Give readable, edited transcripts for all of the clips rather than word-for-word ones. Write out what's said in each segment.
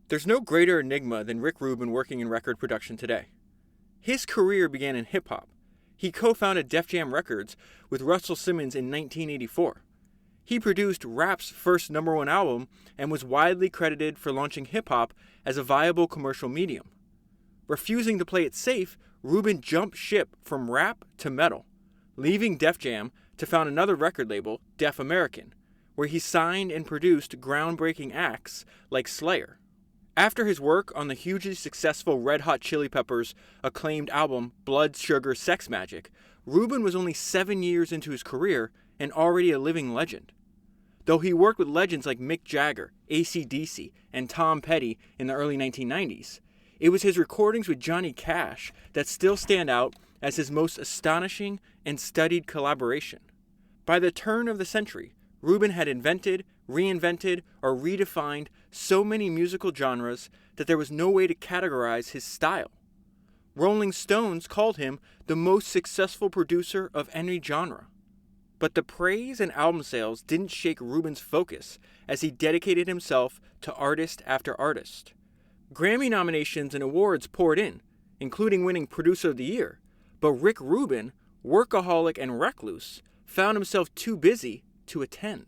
There's no greater enigma than Rick Rubin working in record production today. His career began in hip-hop. He co-founded Def Jam Records with Russell Simmons in 1984. He produced rap's first #1 album and was widely credited for launching hip-hop as a viable commercial medium. Refusing to play it safe, Rubin jumped ship from rap to metal, leaving Def Jam to found another record label, Def American, where he signed and produced groundbreaking acts like Slayer. After his work on the hugely successful Red Hot Chili Peppers' acclaimed album Blood Sugar Sex Magic, Rubin was only 7 years into his career and already a living legend. Though he worked with legends like Mick Jagger, AC/DC, and Tom Petty in the early 1990s, it was his recordings with Johnny Cash that still stand out as his most astonishing and studied collaboration. By the turn of the century, Rubin had invented, reinvented, or redefined so many musical genres that there was no way to categorize his style. Rolling Stones called him the most successful producer of any genre. But the praise and album sales didn't shake Rubin's focus as he dedicated himself to artist after artist. Grammy nominations and awards poured in, including winning Producer of the Year, but Rick Rubin, workaholic and recluse, found himself too busy to attend.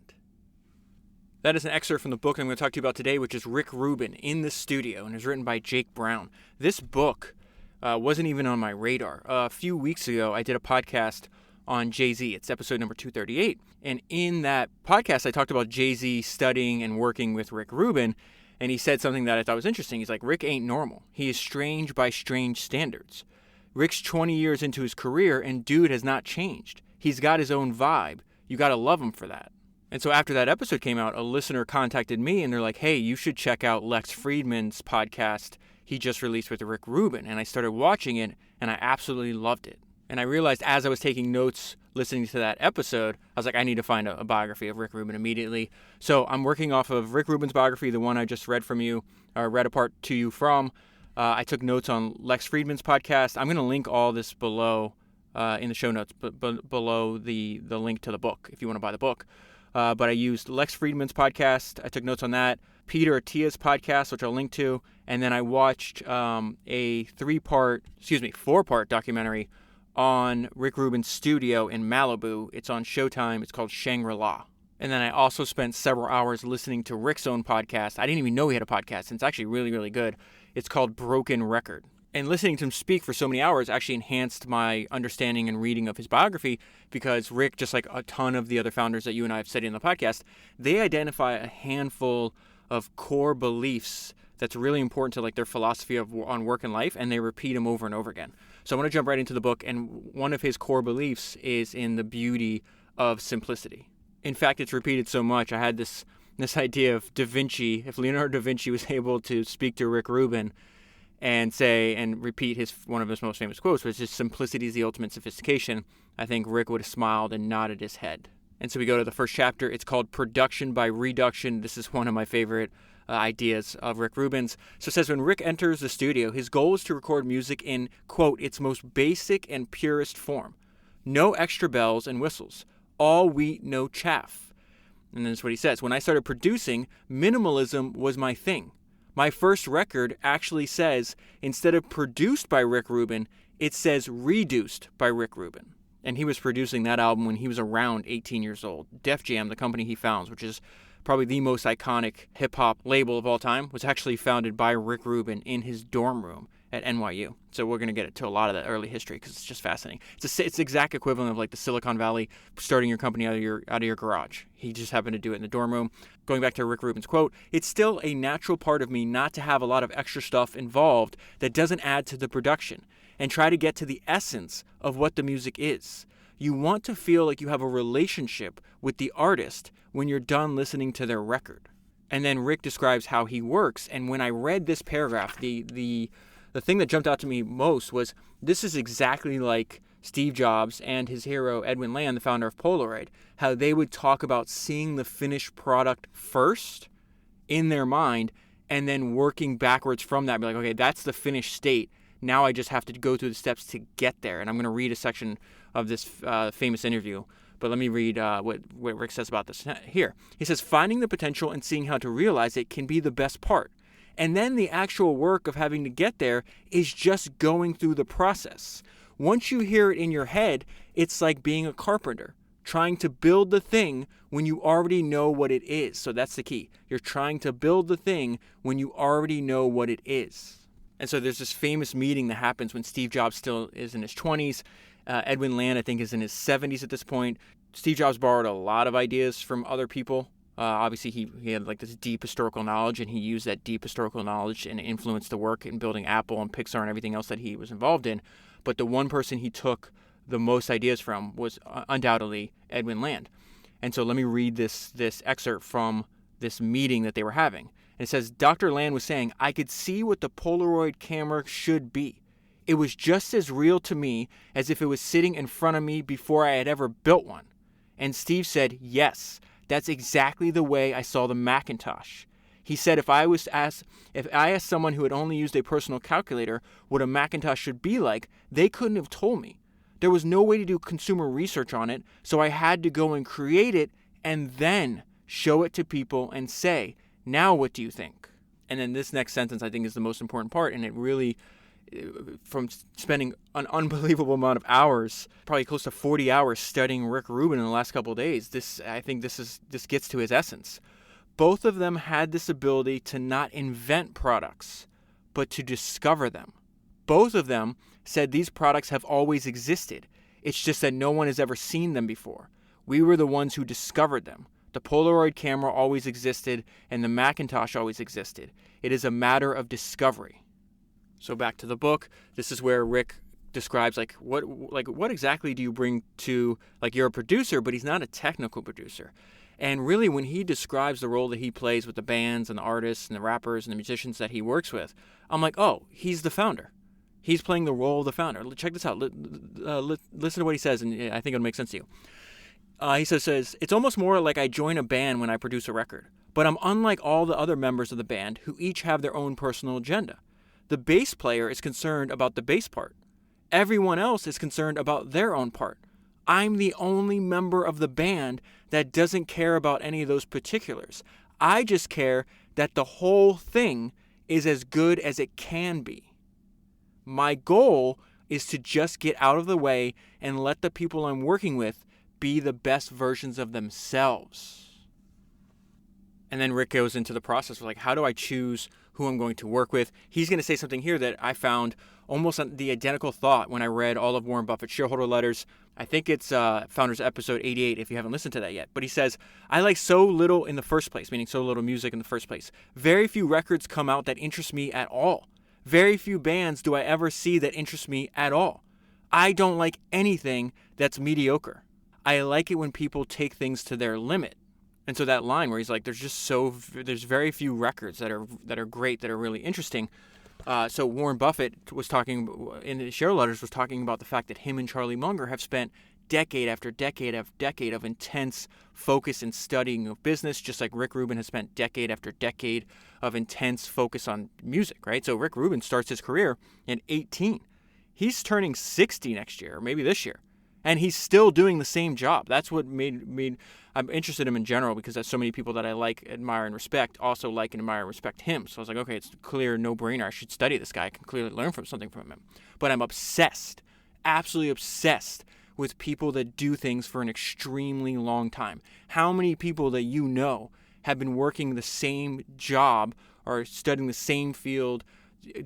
That is an excerpt from the book I'm going to talk to you about today, which is Rick Rubin in the Studio, and is written by Jake Brown. This book wasn't even on my radar. A few weeks ago, I did a podcast on Jay-Z. It's episode number 238. And in that podcast, I talked about Jay-Z studying and working with Rick Rubin, and he said something that I thought was interesting. He's like, Rick ain't normal. He is strange by strange standards. Rick's 20 years into his career, and dude has not changed. He's got his own vibe. You got to love him for that. And so after that episode came out, a listener contacted me, and they're like, hey, you should check out Lex Fridman's podcast he just released with Rick Rubin. And I started watching it, and I absolutely loved it. And I realized as I was taking notes listening to that episode, I was like, I need to find a biography of Rick Rubin immediately. So I'm working off of Rick Rubin's biography, the one I just read from you, or read a part to you from. I took notes on Lex Fridman's podcast. I'm going to link all this below in the show notes, below the link to the book, if you want to buy the book. But I used Lex Fridman's podcast. I took notes on that. Peter Attia's podcast, which I'll link to. And then I watched a 4-part documentary on Rick Rubin's studio in Malibu. It's on Showtime. It's called Shangri-La. And then I also spent several hours listening to Rick's own podcast. I didn't even know he had a podcast, and it's actually really, really good. It's called Broken Record. And listening to him speak for so many hours actually enhanced my understanding and reading of his biography, because Rick, just like a ton of the other founders that you and I have studied in the podcast, they identify a handful of core beliefs that's really important to like their philosophy on work and life, and they repeat them over and over again. So I want to jump right into the book, and one of his core beliefs is in the beauty of simplicity. In fact, it's repeated so much. I had this idea of Da Vinci, if Leonardo da Vinci was able to speak to Rick Rubin and say and repeat one of his most famous quotes, which is simplicity is the ultimate sophistication, I think Rick would have smiled and nodded his head. And so we go to the first chapter. It's called Production by Reduction. This is one of my favorite ideas of Rick Rubin's. So it says, when Rick enters the studio, his goal is to record music in, quote, its most basic and purest form. No extra bells and whistles. All wheat, no chaff. And then that's what he says. When I started producing, minimalism was my thing. My first record actually says, instead of produced by Rick Rubin, it says reduced by Rick Rubin. And he was producing that album when he was around 18 years old. Def Jam, the company he founds, which is probably the most iconic hip-hop label of all time, was actually founded by Rick Rubin in his dorm room at NYU. So we're going to get into a lot of that early history because it's just fascinating. It's the exact equivalent of like the Silicon Valley starting your company out of your garage. He just happened to do it in the dorm room. Going back to Rick Rubin's quote, it's still a natural part of me not to have a lot of extra stuff involved that doesn't add to the production, and try to get to the essence of what the music is. You want to feel like you have a relationship with the artist when you're done listening to their record. And then Rick describes how he works. And when I read this paragraph, the thing that jumped out to me most was this is exactly like Steve Jobs and his hero Edwin Land, the founder of Polaroid, how they would talk about seeing the finished product first in their mind and then working backwards from that. Be like, okay, that's the finished state. Now I just have to go through the steps to get there. And I'm going to read a section of this famous interview. But let me read what Rick says about this here. He says, finding the potential and seeing how to realize it can be the best part. And then the actual work of having to get there is just going through the process. Once you hear it in your head, it's like being a carpenter, trying to build the thing when you already know what it is. So that's the key. You're trying to build the thing when you already know what it is. And so there's this famous meeting that happens when Steve Jobs still is in his 20s. Edwin Land, I think, is in his 70s at this point. Steve Jobs borrowed a lot of ideas from other people. Obviously, he had like this deep historical knowledge, and he used that deep historical knowledge and influenced the work in building Apple and Pixar and everything else that he was involved in. But the one person he took the most ideas from was undoubtedly Edwin Land. And so let me read this excerpt from this meeting that they were having. And it says, Dr. Land was saying, I could see what the Polaroid camera should be. It was just as real to me as if it was sitting in front of me before I had ever built one. And Steve said, yes, that's exactly the way I saw the Macintosh. He said if I asked someone who had only used a personal calculator what a Macintosh should be like, they couldn't have told me. There was no way to do consumer research on it, so I had to go and create it and then show it to people and say, now what do you think? And then this next sentence I think is the most important part, and it really, from spending an unbelievable amount of hours, probably close to 40 hours studying Rick Rubin in the last couple of days, this gets to his essence. Both of them had this ability to not invent products, but to discover them. Both of them said these products have always existed. It's just that no one has ever seen them before. We were the ones who discovered them. The Polaroid camera always existed, and the Macintosh always existed. It is a matter of discovery. So back to the book. This is where Rick describes what exactly do you bring to, like, you're a producer, but he's not a technical producer. And really, when he describes the role that he plays with the bands and the artists and the rappers and the musicians that he works with, I'm like, oh, he's the founder. He's playing the role of the founder. Check this out. Listen to what he says, and I think it'll make sense to you. He says, it's almost more like I join a band when I produce a record, but I'm unlike all the other members of the band who each have their own personal agenda. The bass player is concerned about the bass part. Everyone else is concerned about their own part. I'm the only member of the band that doesn't care about any of those particulars. I just care that the whole thing is as good as it can be. My goal is to just get out of the way and let the people I'm working with be the best versions of themselves. And then Rick goes into the process of like, how do I choose who I'm going to work with? He's going to say something here that I found almost the identical thought when I read all of Warren Buffett's shareholder letters. I think it's Founders episode 88 if you haven't listened to that yet. But he says, I like so little in the first place, meaning so little music in the first place. Very few records come out that interest me at all. Very few bands do I ever see that interest me at all. I don't like anything that's mediocre. I like it when people take things to their limit. And so that line where he's like, there's very few records that are great, that are really interesting. So Warren Buffett was talking in the share letters was talking about the fact that him and Charlie Munger have spent decade after decade after decade of intense focus and studying of business, just like Rick Rubin has spent decade after decade of intense focus on music, right? So Rick Rubin starts his career in 18. He's turning 60 next year, or maybe this year. And he's still doing the same job. That's what made I'm interested in him in general, because there's so many people that I like, admire, and respect also like and admire and respect him. So I was like, okay, it's a clear no-brainer. I should study this guy. I can clearly learn something from him. But I'm obsessed, absolutely obsessed with people that do things for an extremely long time. How many people that you know have been working the same job or studying the same field,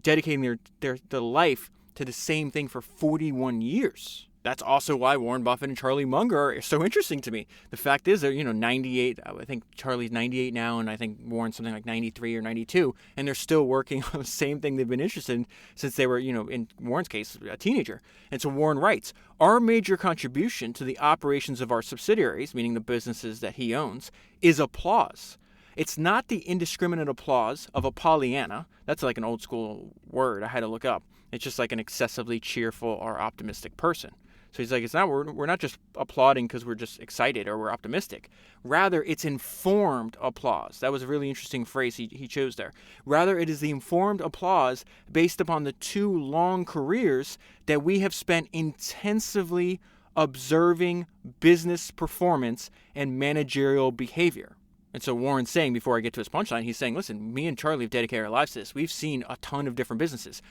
dedicating their life to the same thing for 41 years? That's also why Warren Buffett and Charlie Munger are so interesting to me. The fact is they're, 98. I think Charlie's 98 now, and I think Warren's something like 93 or 92, and they're still working on the same thing they've been interested in since they were, in Warren's case, a teenager. And so Warren writes, our major contribution to the operations of our subsidiaries, meaning the businesses that he owns, is applause. It's not the indiscriminate applause of a Pollyanna. That's like an old school word I had to look up. It's just like an excessively cheerful or optimistic person. So he's like, we're not just applauding because we're just excited or we're optimistic. Rather, it's informed applause. That was a really interesting phrase he chose there. Rather, it is the informed applause based upon the 2 long careers that we have spent intensively observing business performance and managerial behavior. And so Warren's saying, before I get to his punchline, he's saying, listen, me and Charlie have dedicated our lives to this. We've seen a ton of different businesses.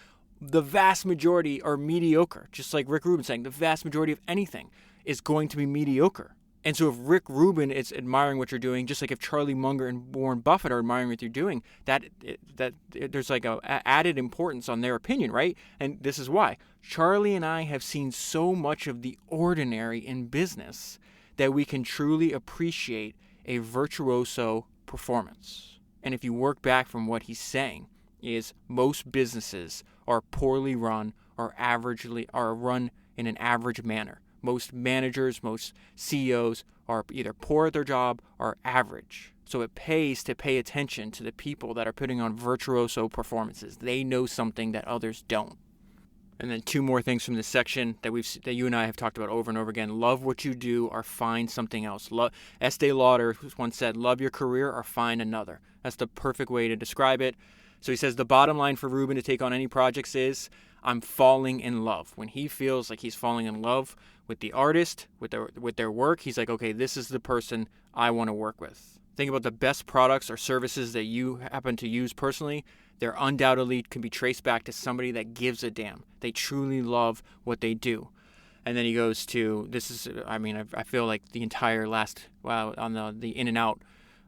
The vast majority are mediocre. Just like Rick Rubin saying, the vast majority of anything is going to be mediocre. And so if Rick Rubin is admiring what you're doing, just like if Charlie Munger and Warren Buffett are admiring what you're doing, that there's like a added importance on their opinion, right? And this is why. Charlie and I have seen so much of the ordinary in business that we can truly appreciate a virtuoso performance. And if you work back from what he's saying, is most businesses are poorly run or are run in an average manner. Most managers, most CEOs are either poor at their job or average. So it pays to pay attention to the people that are putting on virtuoso performances. They know something that others don't. And then two more things from this section that you and I have talked about over and over again. Love what you do or find something else. Estee Lauder once said, love your career or find another. That's the perfect way to describe it. So he says the bottom line for Rubin to take on any projects is, I'm falling in love. When he feels like he's falling in love with the artist, with their work, he's like, okay, this is the person I want to work with. Think about the best products or services that you happen to use personally. They're undoubtedly can be traced back to somebody that gives a damn. They truly love what they do. And then he goes to, I feel like the entire on the In-N-Out,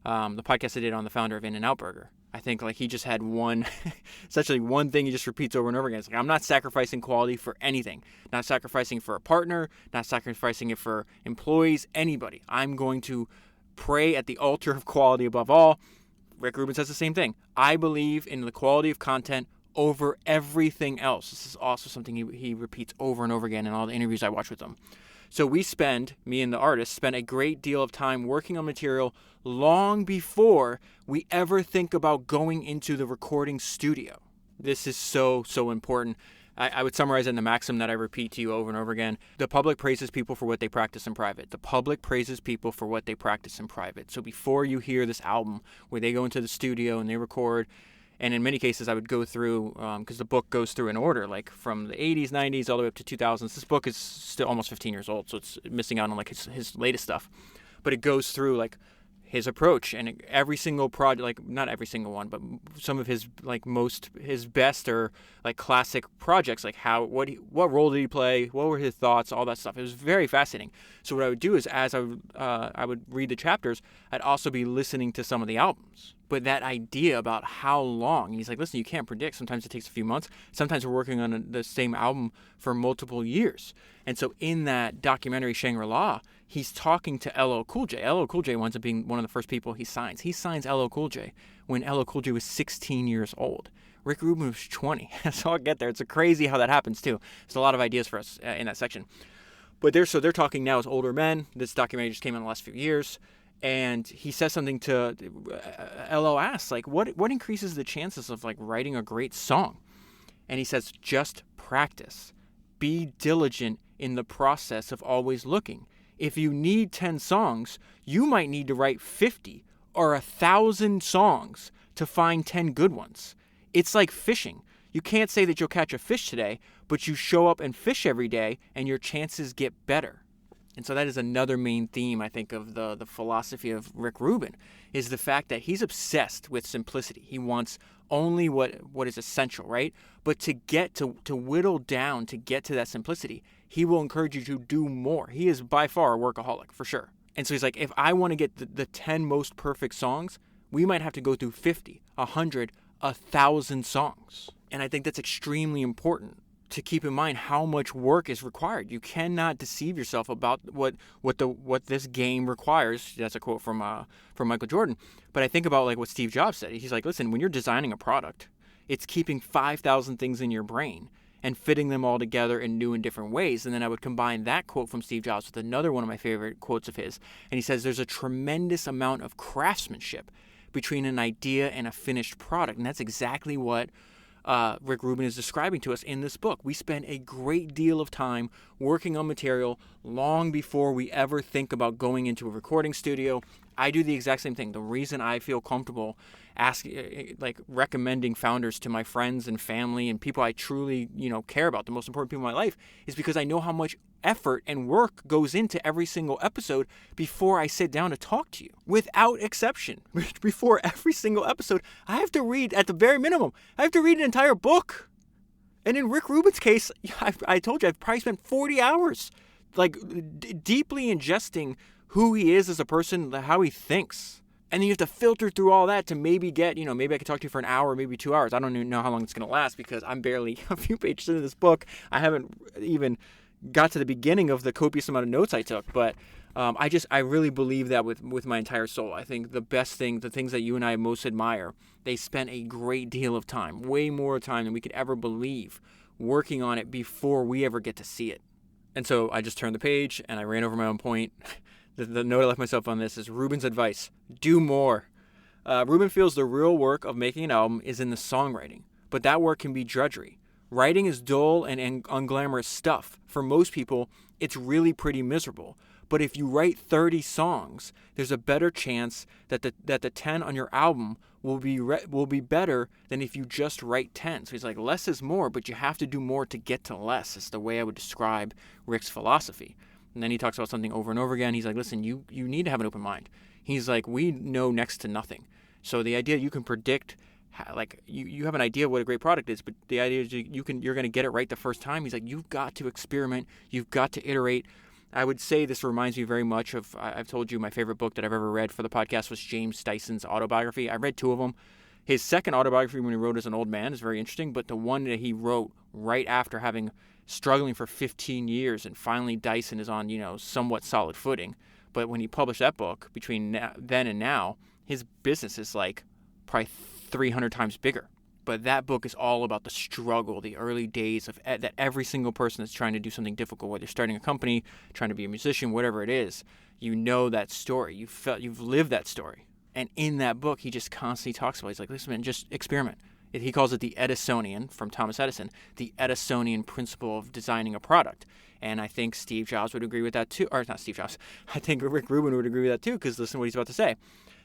the podcast I did on the founder of In-N-Out Burger. I think like he just had essentially one thing he just repeats over and over again. It's like, I'm not sacrificing quality for anything. Not sacrificing for a partner, not sacrificing it for employees, anybody. I'm going to pray at the altar of quality above all. Rick Rubin says the same thing. I believe in the quality of content over everything else. This is also something he repeats over and over again in all the interviews I watch with him. So me and the artist, spend a great deal of time working on material long before we ever think about going into the recording studio. This is so, so important. I would summarize it in the maxim that I repeat to you over and over again. The public praises people for what they practice in private. The public praises people for what they practice in private. So before you hear this album where they go into the studio and they record, and in many cases I would go through, because the book goes through in order, like from the 80s, 90s, all the way up to 2000s. This book is still almost 15 years old, so it's missing out on like his latest stuff. But it goes through like his approach, and every single project, like not every single one, but some of his his best or like classic projects, like what role did he play, what were his thoughts, all that stuff. It was very fascinating. So what I would do is as I would read the chapters, I'd also be listening to some of the albums. But that idea about how long, and he's like, listen, you can't predict. Sometimes it takes a few months. Sometimes we're working on the same album for multiple years. And so in that documentary Shangri-La, he's talking to LL Cool J. LL Cool J winds up being one of the first people he signs. He signs LL Cool J when LL Cool J was 16 years old. Rick Rubin was 20. So I'll get there. It's crazy how that happens too. There's a lot of ideas for us in that section. But they're talking now as older men. This documentary just came in the last few years. And he says something to LL asks, like, what increases the chances of like writing a great song? And he says, just practice. Be diligent in the process of always looking. If you need 10 songs, you might need to write 50 or 1,000 songs to find 10 good ones. It's like fishing. You can't say that you'll catch a fish today, but you show up and fish every day and your chances get better. And so that is another main theme, I think, of the philosophy of Rick Rubin, is the fact that he's obsessed with simplicity. He wants only what is essential, right? But to get to whittle down, to get to that simplicity, he will encourage you to do more. He is by far a workaholic, for sure. And so he's like, if I want to get the 10 most perfect songs, we might have to go through 50, 100, 1,000 songs. And I think that's extremely important to keep in mind how much work is required. You cannot deceive yourself about what this game requires. That's a quote from Michael Jordan. But I think about like what Steve Jobs said. He's like, listen, when you're designing a product, it's keeping 5,000 things in your brain and fitting them all together in new and different ways. And then I would combine that quote from Steve Jobs with another one of my favorite quotes of his. And he says there's a tremendous amount of craftsmanship between an idea and a finished product. And that's exactly what Rick Rubin is describing to us in this book. We spend a great deal of time working on material long before we ever think about going into a recording studio. I do the exact same thing. The reason I feel comfortable recommending founders to my friends and family and people I truly, care about, the most important people in my life, is because I know how much effort and work goes into every single episode before I sit down to talk to you. Without exception. Before every single episode, I have to read, at the very minimum, I have to read an entire book. And in Rick Rubin's case, I told you, I've probably spent 40 hours like deeply ingesting who he is as a person, how he thinks. And then you have to filter through all that to maybe get, maybe I could talk to you for an hour, maybe 2 hours. I don't even know how long it's going to last because I'm barely a few pages into this book. I haven't even got to the beginning of the copious amount of notes I took. But I really believe that with my entire soul. I think the best thing, the things that you and I most admire, they spent a great deal of time, way more time than we could ever believe, working on it before we ever get to see it. And so I just turned the page and I ran over my own point. The note I left myself on this is Rubin's advice: do more. Rubin feels the real work of making an album is in the songwriting, but that work can be drudgery. Writing is dull and unglamorous stuff. For most people, it's really pretty miserable. But if you write 30 songs, there's a better chance that the 10 on your album will be better than if you just write 10. So he's like, less is more, but you have to do more to get to less. It's the way I would describe Rick's philosophy. And then he talks about something over and over again. He's like, listen, you need to have an open mind. He's like, we know next to nothing. So the idea you can predict, like you have an idea of what a great product is, but the idea is you're going to get it right the first time. He's like, you've got to experiment. You've got to iterate. I would say this reminds me very much of, I've told you my favorite book that I've ever read for the podcast was James Dyson's autobiography. I read 2 of them. His second autobiography when he wrote as an old man is very interesting, but the one that he wrote right after having struggling for 15 years and finally Dyson is on, somewhat solid footing. But when he published that book, between then and now, his business is like probably 300 times bigger. But that book is all about the struggle, the early days of that every single person that's trying to do something difficult, whether you're starting a company, trying to be a musician, whatever it is, you know that story. You've lived that story. And in that book, he just constantly talks about it. He's like, listen, man, just experiment. He calls it the Edisonian, from Thomas Edison, the Edisonian principle of designing a product. And I think Steve Jobs would agree with that too. Or not Steve Jobs. I think Rick Rubin would agree with that too, because listen to what he's about to say.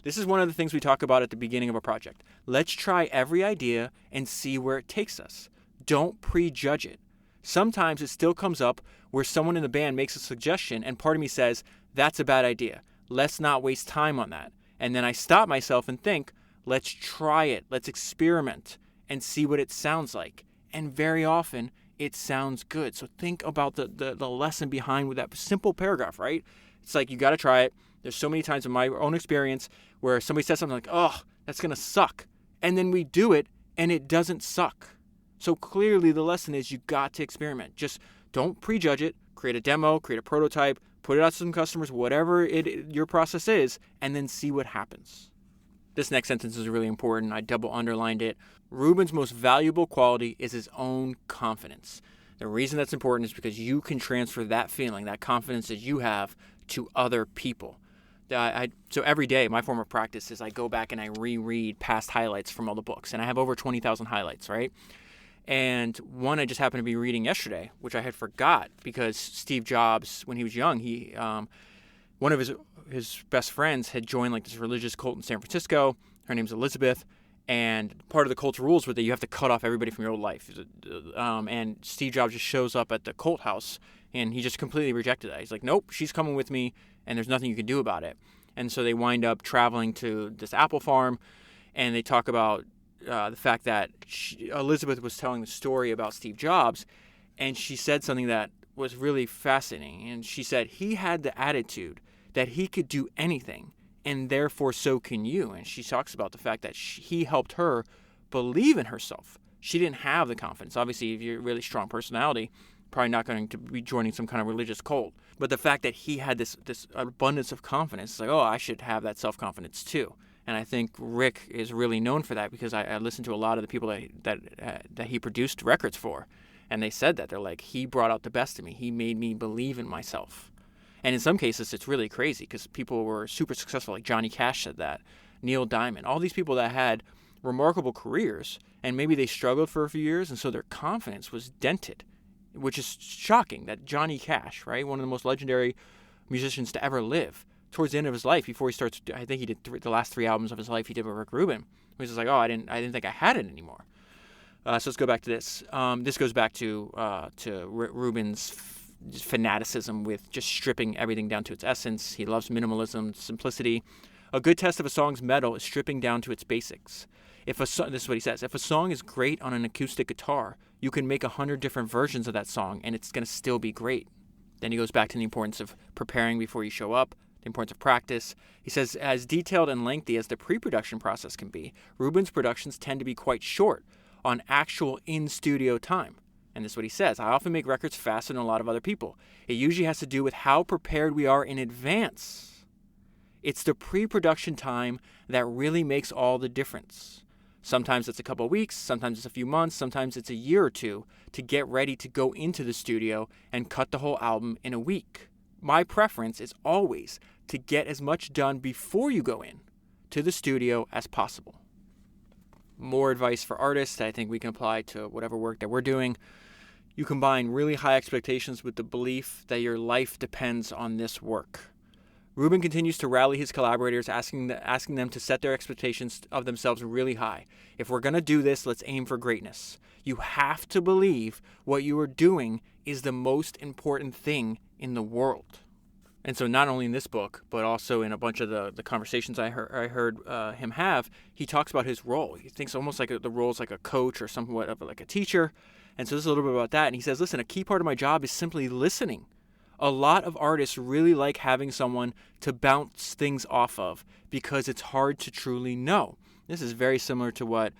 This is one of the things we talk about at the beginning of a project. Let's try every idea and see where it takes us. Don't prejudge it. Sometimes it still comes up where someone in the band makes a suggestion and part of me says, that's a bad idea. Let's not waste time on that. And then I stop myself and think, let's try it. Let's experiment and see what it sounds like. And very often it sounds good. So think about the lesson behind with that simple paragraph, right? It's like you got to try it. There's so many times in my own experience where somebody says something like, oh, that's going to suck. And then we do it and it doesn't suck. So clearly the lesson is you got to experiment. Just don't prejudge it. Create a demo, create a prototype, put it out to some customers, whatever your process is, and then see what happens. This next sentence is really important. I double underlined it. Rubin's most valuable quality is his own confidence. The reason that's important is because you can transfer that feeling, that confidence that you have, to other people. So every day, my form of practice is I go back and I reread past highlights from all the books. And I have over 20,000 highlights, right? And one I just happened to be reading yesterday, which I had forgot because Steve Jobs, when he was young, one of his best friends had joined like this religious cult in San Francisco. Her name's Elizabeth. And part of the cult's rules were that you have to cut off everybody from your old life. And Steve Jobs just shows up at the cult house and he just completely rejected that. He's like, nope, she's coming with me and there's nothing you can do about it. And so they wind up traveling to this apple farm and they talk about the fact that Elizabeth was telling the story about Steve Jobs and she said something that was really fascinating. And she said he had the attitude that he could do anything and therefore so can you. And she talks about the fact that he helped her believe in herself. She didn't have the confidence. Obviously, if you're a really strong personality, probably not going to be joining some kind of religious cult. But the fact that he had this abundance of confidence, it's like, oh, I should have that self-confidence too. And I think Rick is really known for that because I listened to a lot of the people that he produced records for. And they said that. They're like, he brought out the best in me. He made me believe in myself. And in some cases, it's really crazy because people were super successful, like Johnny Cash said that, Neil Diamond, all these people that had remarkable careers, and maybe they struggled for a few years, and so their confidence was dented, which is shocking that Johnny Cash, right, one of the most legendary musicians to ever live, towards the end of his life, before he starts, I think he did the last 3 albums of his life he did with Rick Rubin, he was just like, oh, I didn't think I had it anymore. So let's go back to this. This goes back to Rubin's fanaticism with just stripping everything down to its essence. He loves minimalism, simplicity. A good test of a song's metal is stripping down to its basics. This is what he says. If a song is great on an acoustic guitar, you can make 100 different versions of that song, and it's going to still be great. Then he goes back to the importance of preparing before you show up, the importance of practice. He says, as detailed and lengthy as the pre-production process can be, Rubin's productions tend to be quite short on actual in-studio time. And this is what he says. I often make records faster than a lot of other people. It usually has to do with how prepared we are in advance. It's the pre-production time that really makes all the difference. Sometimes it's a couple of weeks, sometimes it's a few months, sometimes it's a year or two to get ready to go into the studio and cut the whole album in a week. My preference is always to get as much done before you go in to the studio as possible. More advice for artists that I think we can apply to whatever work that we're doing. You combine really high expectations with the belief that your life depends on this work. Rubin continues to rally his collaborators, asking them to set their expectations of themselves really high. If we're going to do this, let's aim for greatness. You have to believe what you are doing is the most important thing in the world. And so not only in this book, but also in a bunch of the conversations I heard him have, he talks about his role. He thinks almost like the role is like a coach or somewhat of like a teacher. And so this is a little bit about that. And he says, listen, a key part of my job is simply listening. A lot of artists really like having someone to bounce things off of because it's hard to truly know. This is very similar to what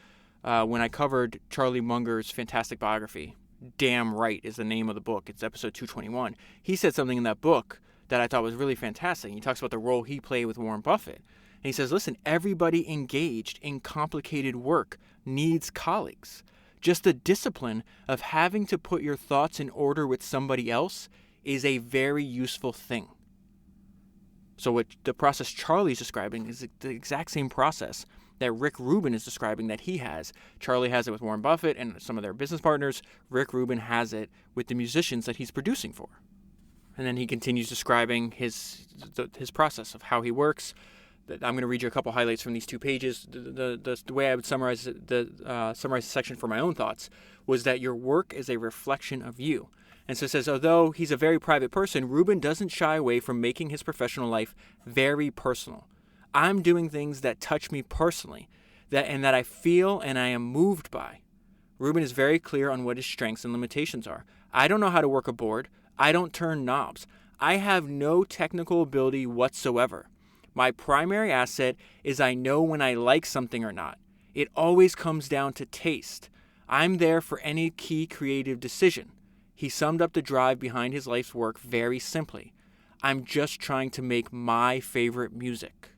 when I covered Charlie Munger's fantastic biography. Damn Right is the name of the book. It's episode 221. He said something in that book that I thought was really fantastic. He talks about the role he played with Warren Buffett. And he says, listen, everybody engaged in complicated work needs colleagues. Just the discipline of having to put your thoughts in order with somebody else is a very useful thing. So what the process Charlie's describing is the exact same process that Rick Rubin is describing that he has. Charlie has it with Warren Buffett and some of their business partners. Rick Rubin has it with the musicians that he's producing for. And then he continues describing his process of how he works. I'm going to read you a couple highlights from these 2 pages. The way I would summarize the section for my own thoughts was that your work is a reflection of you. And so it says, although he's a very private person, Rubin doesn't shy away from making his professional life very personal. I'm doing things that touch me personally, that I feel and I am moved by. Rubin is very clear on what his strengths and limitations are. I don't know how to work a board. I don't turn knobs. I have no technical ability whatsoever. My primary asset is I know when I like something or not. It always comes down to taste. I'm there for any key creative decision. He summed up the drive behind his life's work very simply. I'm just trying to make my favorite music.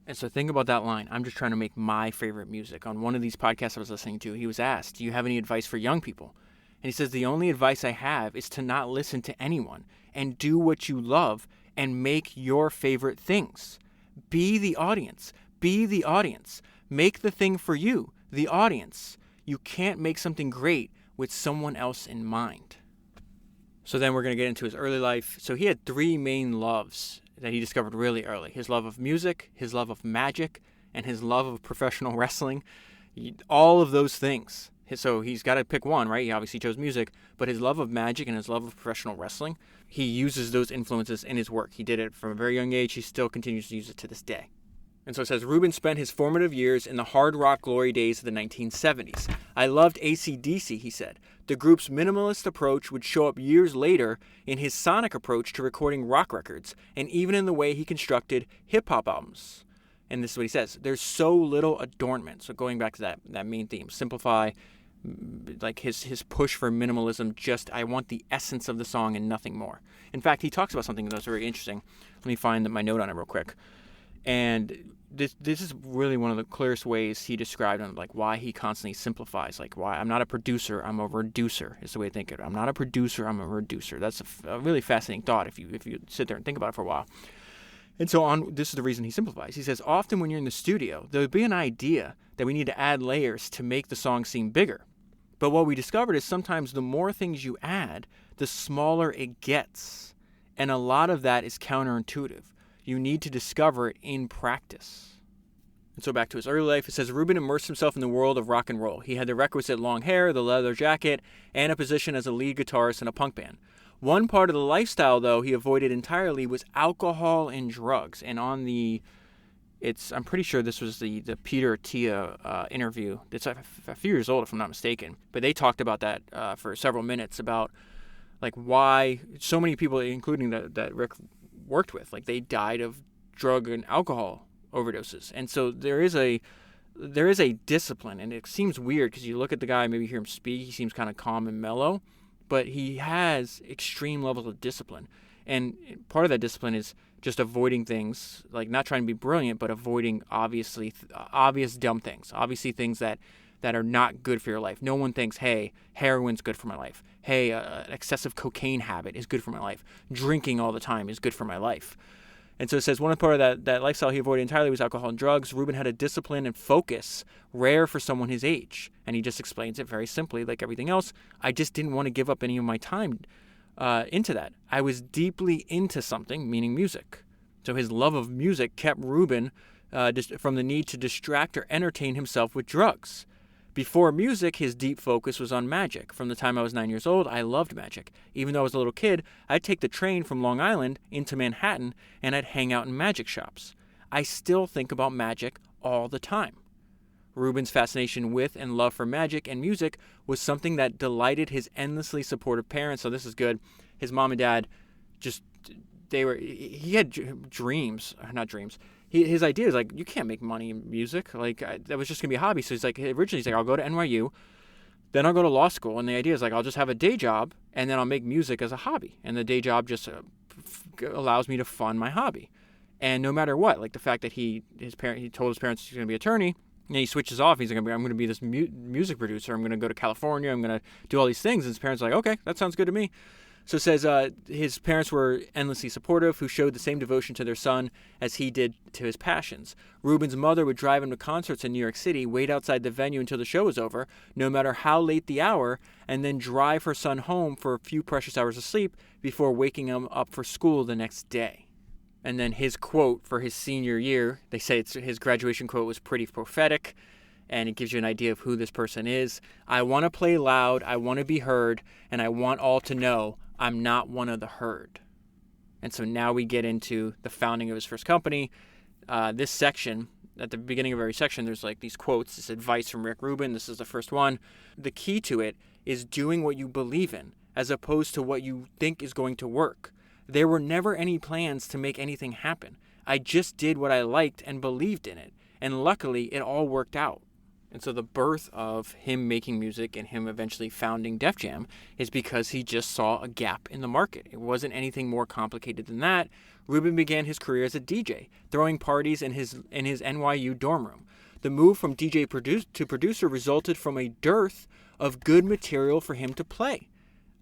And so think about that line. I'm just trying to make my favorite music. On one of these podcasts I was listening to, he was asked, do you have any advice for young people? And he says, the only advice I have is to not listen to anyone and do what you love and make your favorite things. Be the audience. Be the audience. Make the thing for you, the audience. You can't make something great with someone else in mind. So then we're going to get into his early life. So he had 3 main loves that he discovered really early. His love of music, his love of magic, and his love of professional wrestling. All of those things. So he's got to pick one, right? He obviously chose music, but his love of magic and his love of professional wrestling, he uses those influences in his work. He did it from a very young age. He still continues to use it to this day. And so it says, Rubin spent his formative years in the hard rock glory days of the 1970s. I loved AC/DC, he said. The group's minimalist approach would show up years later in his sonic approach to recording rock records, and even in the way he constructed hip-hop albums. And this is what he says, there's so little adornment. So going back to that main theme, simplify, like his push for minimalism, just I want the essence of the song and nothing more. In fact, he talks about something that's very interesting. Let me find my note on it real quick. And this is really one of the clearest ways he described like why he constantly simplifies. Like why I'm not a producer, I'm a reducer is the way to think of it. I'm not a producer, I'm a reducer. That's a really fascinating thought if you sit there and think about it for a while. And so this is the reason he simplifies. He says, often when you're in the studio, there'll be an idea that we need to add layers to make the song seem bigger. But what we discovered is sometimes the more things you add, the smaller it gets. And a lot of that is counterintuitive. You need to discover it in practice. And so back to his early life, it says, Rubin immersed himself in the world of rock and roll. He had the requisite long hair, the leather jacket, and a position as a lead guitarist in a punk band. One part of the lifestyle, though, he avoided entirely was alcohol and drugs. And on I'm pretty sure this was the Peter Attia interview. It's a few years old, if I'm not mistaken. But they talked about that for several minutes about like why so many people, including that Rick worked with, like they died of drug and alcohol overdoses. And so there is a discipline, and it seems weird because you look at the guy, maybe hear him speak, he seems kind of calm and mellow, but he has extreme levels of discipline. And part of that discipline is just avoiding things, like not trying to be brilliant, but avoiding obvious dumb things, obviously things that are not good for your life. No one thinks, hey, heroin's good for my life. Hey, an excessive cocaine habit is good for my life. Drinking all the time is good for my life. And so it says one part of that lifestyle he avoided entirely was alcohol and drugs. Rubin had a discipline and focus rare for someone his age. And he just explains it very simply, like everything else. I just didn't want to give up any of my time into that. I was deeply into something, meaning music. So his love of music kept Rubin from the need to distract or entertain himself with drugs. Before music, his deep focus was on magic. From the time I was 9 years old, I loved magic. Even though I was a little kid, I'd take the train from Long Island into Manhattan, and I'd hang out in magic shops. I still think about magic all the time. Rubin's fascination with and love for magic and music was something that delighted his endlessly supportive parents. So this is good. His mom and dad he had dreams, not dreams. His idea is like, you can't make money in music. Like that was just gonna be a hobby. So originally he's like, I'll go to NYU, then I'll go to law school. And the idea is like, I'll just have a day job and then I'll make music as a hobby. And the day job just allows me to fund my hobby. And no matter what, like the fact that he told his parents he's gonna be an attorney, and he switches off. He's like, I'm going to be this music producer. I'm going to go to California. I'm going to do all these things. And his parents are like, okay, that sounds good to me. So it says his parents were endlessly supportive, who showed the same devotion to their son as he did to his passions. Rubin's mother would drive him to concerts in New York City, wait outside the venue until the show was over, no matter how late the hour, and then drive her son home for a few precious hours of sleep before waking him up for school the next day. And then his quote for his senior year, they say his graduation quote was pretty prophetic, and it gives you an idea of who this person is. I want to play loud, I want to be heard, and I want all to know I'm not one of the herd. And so now we get into the founding of his first company. This section, at the beginning of every section, there's like these quotes, this advice from Rick Rubin. This is the first one. The key to it is doing what you believe in, as opposed to what you think is going to work. There were never any plans to make anything happen. I just did what I liked and believed in it. And luckily, it all worked out. And so the birth of him making music and him eventually founding Def Jam is because he just saw a gap in the market. It wasn't anything more complicated than that. Rubin began his career as a DJ, throwing parties in his NYU dorm room. The move from DJ to producer resulted from a dearth of good material for him to play.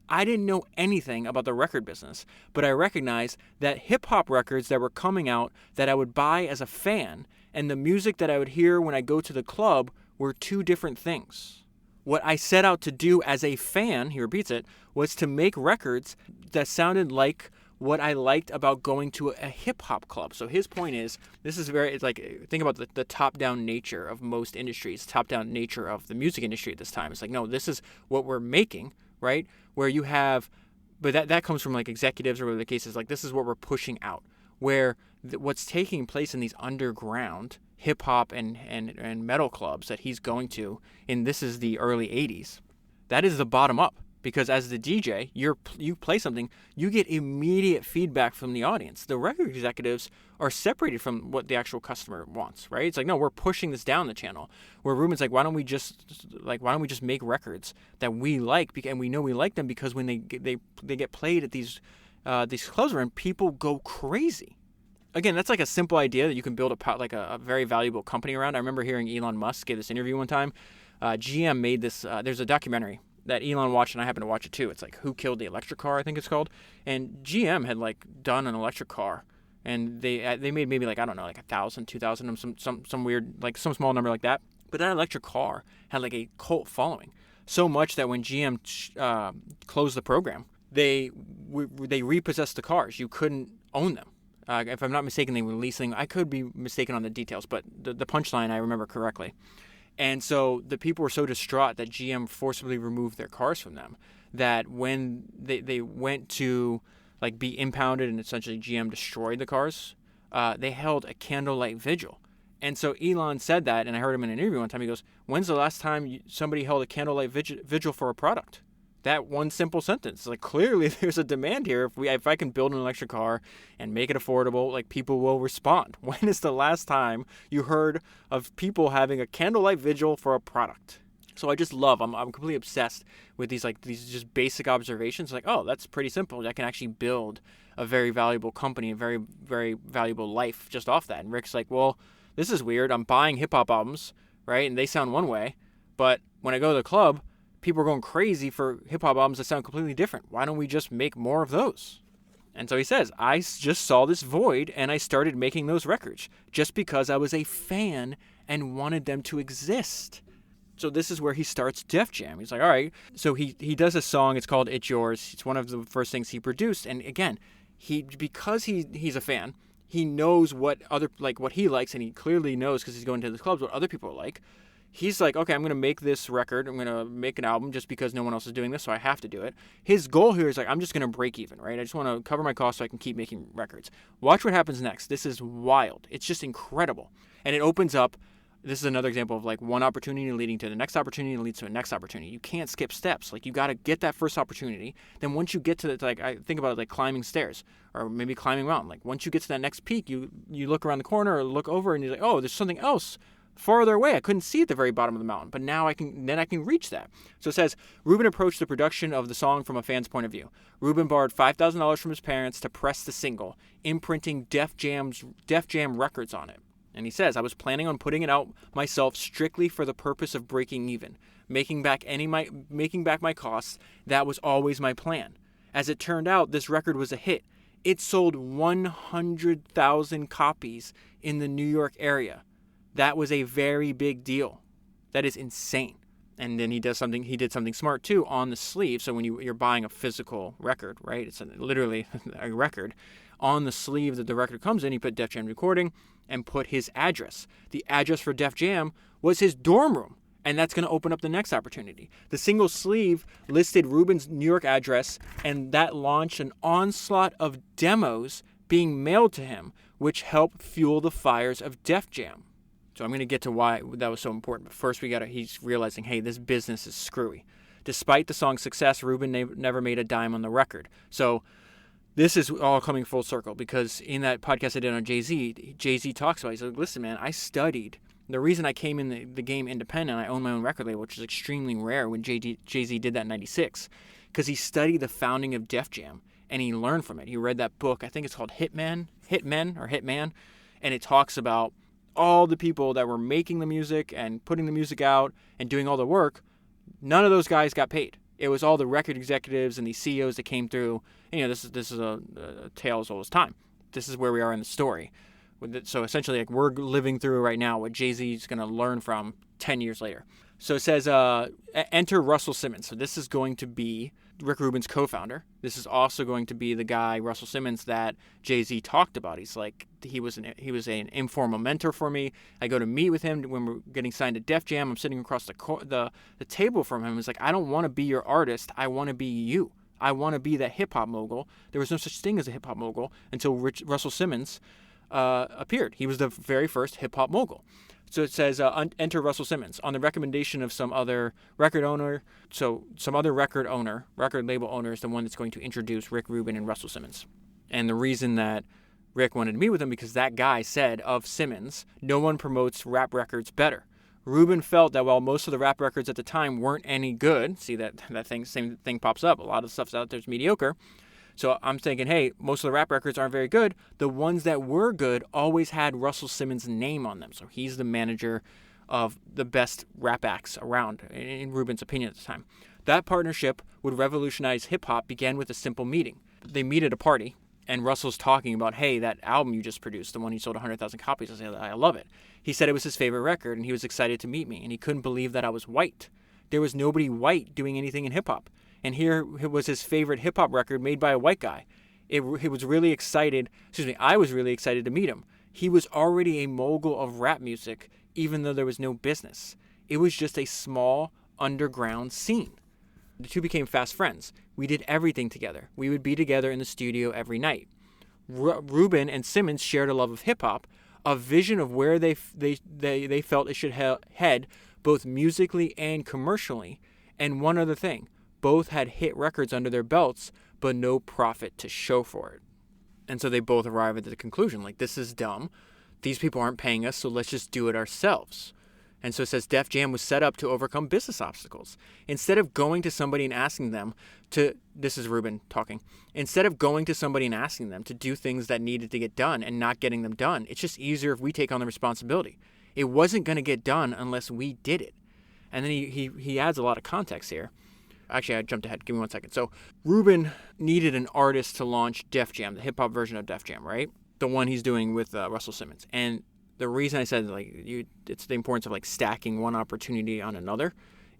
I didn't know anything about the record business, but I recognized that hip-hop records that were coming out that I would buy as a fan and the music that I would hear when I go to the club were two different things. What I set out to do as a fan, he repeats it, was to make records that sounded like what I liked about going to a hip-hop club. So his point is, it's like, think about the top-down nature of most industries, top-down nature of the music industry at this time. It's like, no, this is what we're making, right? Where you have, but that comes from like executives or whatever the case is, like this is what we're pushing out. Where what's taking place in these underground hip hop and metal clubs that he's going to, and this is the early 80s, that is the bottom up. Because as the DJ, you play something, you get immediate feedback from the audience. The record executives are separated from what the actual customer wants, right? It's like, no, we're pushing this down the channel. Where Rubin's like, why don't we just make records that we like, and we know we like them because when they get played at these clubs around, people go crazy. Again, that's like a simple idea that you can build a very valuable company around. I remember hearing Elon Musk give this interview one time. GM made this. There's a documentary that Elon watched, and I happened to watch it too. It's like Who Killed the Electric Car, I think it's called. And GM had like done an electric car, and they made maybe like, I don't know, like 1,000, 2,000, some weird, like some small number like that. But that electric car had like a cult following, so much that when GM closed the program, they repossessed the cars. You couldn't own them. If I'm not mistaken, they were leasing. I could be mistaken on the details, but the punchline I remember correctly. And so the people were so distraught that GM forcibly removed their cars from them that when they went to like be impounded and essentially GM destroyed the cars, they held a candlelight vigil. And so Elon said that, and I heard him in an interview one time. He goes, "When's the last time somebody held a candlelight vigil for a product?" That one simple sentence. Like, clearly there's a demand here. If I can build an electric car and make it affordable, like, people will respond. When is the last time you heard of people having a candlelight vigil for a product? So I just love, I'm completely obsessed with these just basic observations. Like, oh, that's pretty simple. I can actually build a very valuable company, a very, very valuable life just off that. And Rick's like, well, this is weird. I'm buying hip hop albums, right? And they sound one way. But when I go to the club, people are going crazy for hip hop albums that sound completely different. Why don't we just make more of those? And so he says, I just saw this void and I started making those records just because I was a fan and wanted them to exist. So this is where he starts Def Jam. He's like, all right. So he does a song. It's called It's Yours. It's one of the first things he produced. And again, because he's a fan, he knows what he likes, and he clearly knows because he's going to the clubs what other people are like. He's like, okay, I'm going to make this record. I'm going to make an album just because no one else is doing this, so I have to do it. His goal here is like, I'm just going to break even, right? I just want to cover my costs so I can keep making records. Watch what happens next. This is wild. It's just incredible. And it opens up. This is another example of like one opportunity leading to the next opportunity leads to the next opportunity. You can't skip steps. Like, you got to get that first opportunity. Then once you get to the, like, I think about it like climbing stairs or maybe climbing a mountain. Like, once you get to that next peak, you look around the corner or look over and you're like, oh, there's something else farther away. I couldn't see at the very bottom of the mountain, but now I can reach that. So it says, Rubin approached the production of the song from a fan's point of view. Rubin borrowed $5,000 from his parents to press the single, imprinting Def Jam records on it. And he says, I was planning on putting it out myself strictly for the purpose of breaking even, making back my costs. That was always my plan. As it turned out, this record was a hit. It sold 100,000 copies in the New York area. That was a very big deal. That is insane. And then he did something smart too on the sleeve. So when you're buying a physical record, right? It's literally a record. On the sleeve that the record comes in, he put Def Jam Recording and put his address. The address for Def Jam was his dorm room. And that's going to open up the next opportunity. The single sleeve listed Rubin's New York address, and that launched an onslaught of demos being mailed to him, which helped fuel the fires of Def Jam. So I'm going to get to why that was so important. But first, he's realizing, hey, this business is screwy. Despite the song's success, Rubin never made a dime on the record. So this is all coming full circle, because in that podcast I did on Jay-Z talks about, he's like, listen, man, I studied. The reason I came in the game independent, I own my own record label, which is extremely rare when Jay-Z did that in 96, because he studied the founding of Def Jam, and he learned from it. He read that book, I think it's called Hitman, and it talks about all the people that were making the music and putting the music out and doing all the work. None of those guys got paid. It was all the record executives and the CEOs that came through. And, this is a tale as old as time. This is where we are in the story. So essentially, like, we're living through right now what Jay-Z is going to learn from 10 years later. So it says, enter Russell Simmons. So this is going to be Rick Rubin's co-founder. This is also going to be the guy, Russell Simmons, that Jay-Z talked about. He's like, he was an informal mentor for me. I go to meet with him when we're getting signed to Def Jam. I'm sitting across the table from him. He's like, I don't want to be your artist. I want to be you. I want to be that hip-hop mogul. There was no such thing as a hip-hop mogul until Russell Simmons appeared. He was the very first hip-hop mogul. So it says, enter Russell Simmons. On the recommendation of some other record owner, record label owner is the one that's going to introduce Rick Rubin and Russell Simmons. And the reason that Rick wanted to meet with him, because that guy said of Simmons, no one promotes rap records better. Rubin felt that while most of the rap records at the time weren't any good, see that same thing pops up, a lot of stuff out there is mediocre. So I'm thinking, hey, most of the rap records aren't very good. The ones that were good always had Russell Simmons' name on them. So he's the manager of the best rap acts around, in Rubin's opinion at the time. That partnership would revolutionize hip-hop began with a simple meeting. They meet at a party, and Russell's talking about, hey, that album you just produced, the one you sold 100,000 copies, I said, I love it. He said it was his favorite record, and he was excited to meet me, and he couldn't believe that I was white. There was nobody white doing anything in hip-hop. And here it was his favorite hip-hop record made by a white guy. I was really excited to meet him. He was already a mogul of rap music, even though there was no business. It was just a small underground scene. The two became fast friends. We did everything together. We would be together in the studio every night. Rubin and Simmons shared a love of hip-hop, a vision of where they felt it should head, both musically and commercially. And one other thing, both had hit records under their belts, but no profit to show for it. And so they both arrive at the conclusion, like, this is dumb. These people aren't paying us, so let's just do it ourselves. And so it says Def Jam was set up to overcome business obstacles. Instead of going to somebody and asking them to, this is Rubin talking, instead of going to somebody and asking them to do things that needed to get done and not getting them done, it's just easier if we take on the responsibility. It wasn't going to get done unless we did it. And then he adds a lot of context here. Actually, I jumped ahead. Give me 1 second. So Rubin needed an artist to launch Def Jam, the hip-hop version of Def Jam, right? The one he's doing with Russell Simmons. And the reason I said it's the importance of stacking one opportunity on another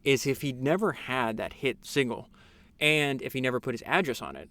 is if he'd never had that hit single and if he never put his address on it,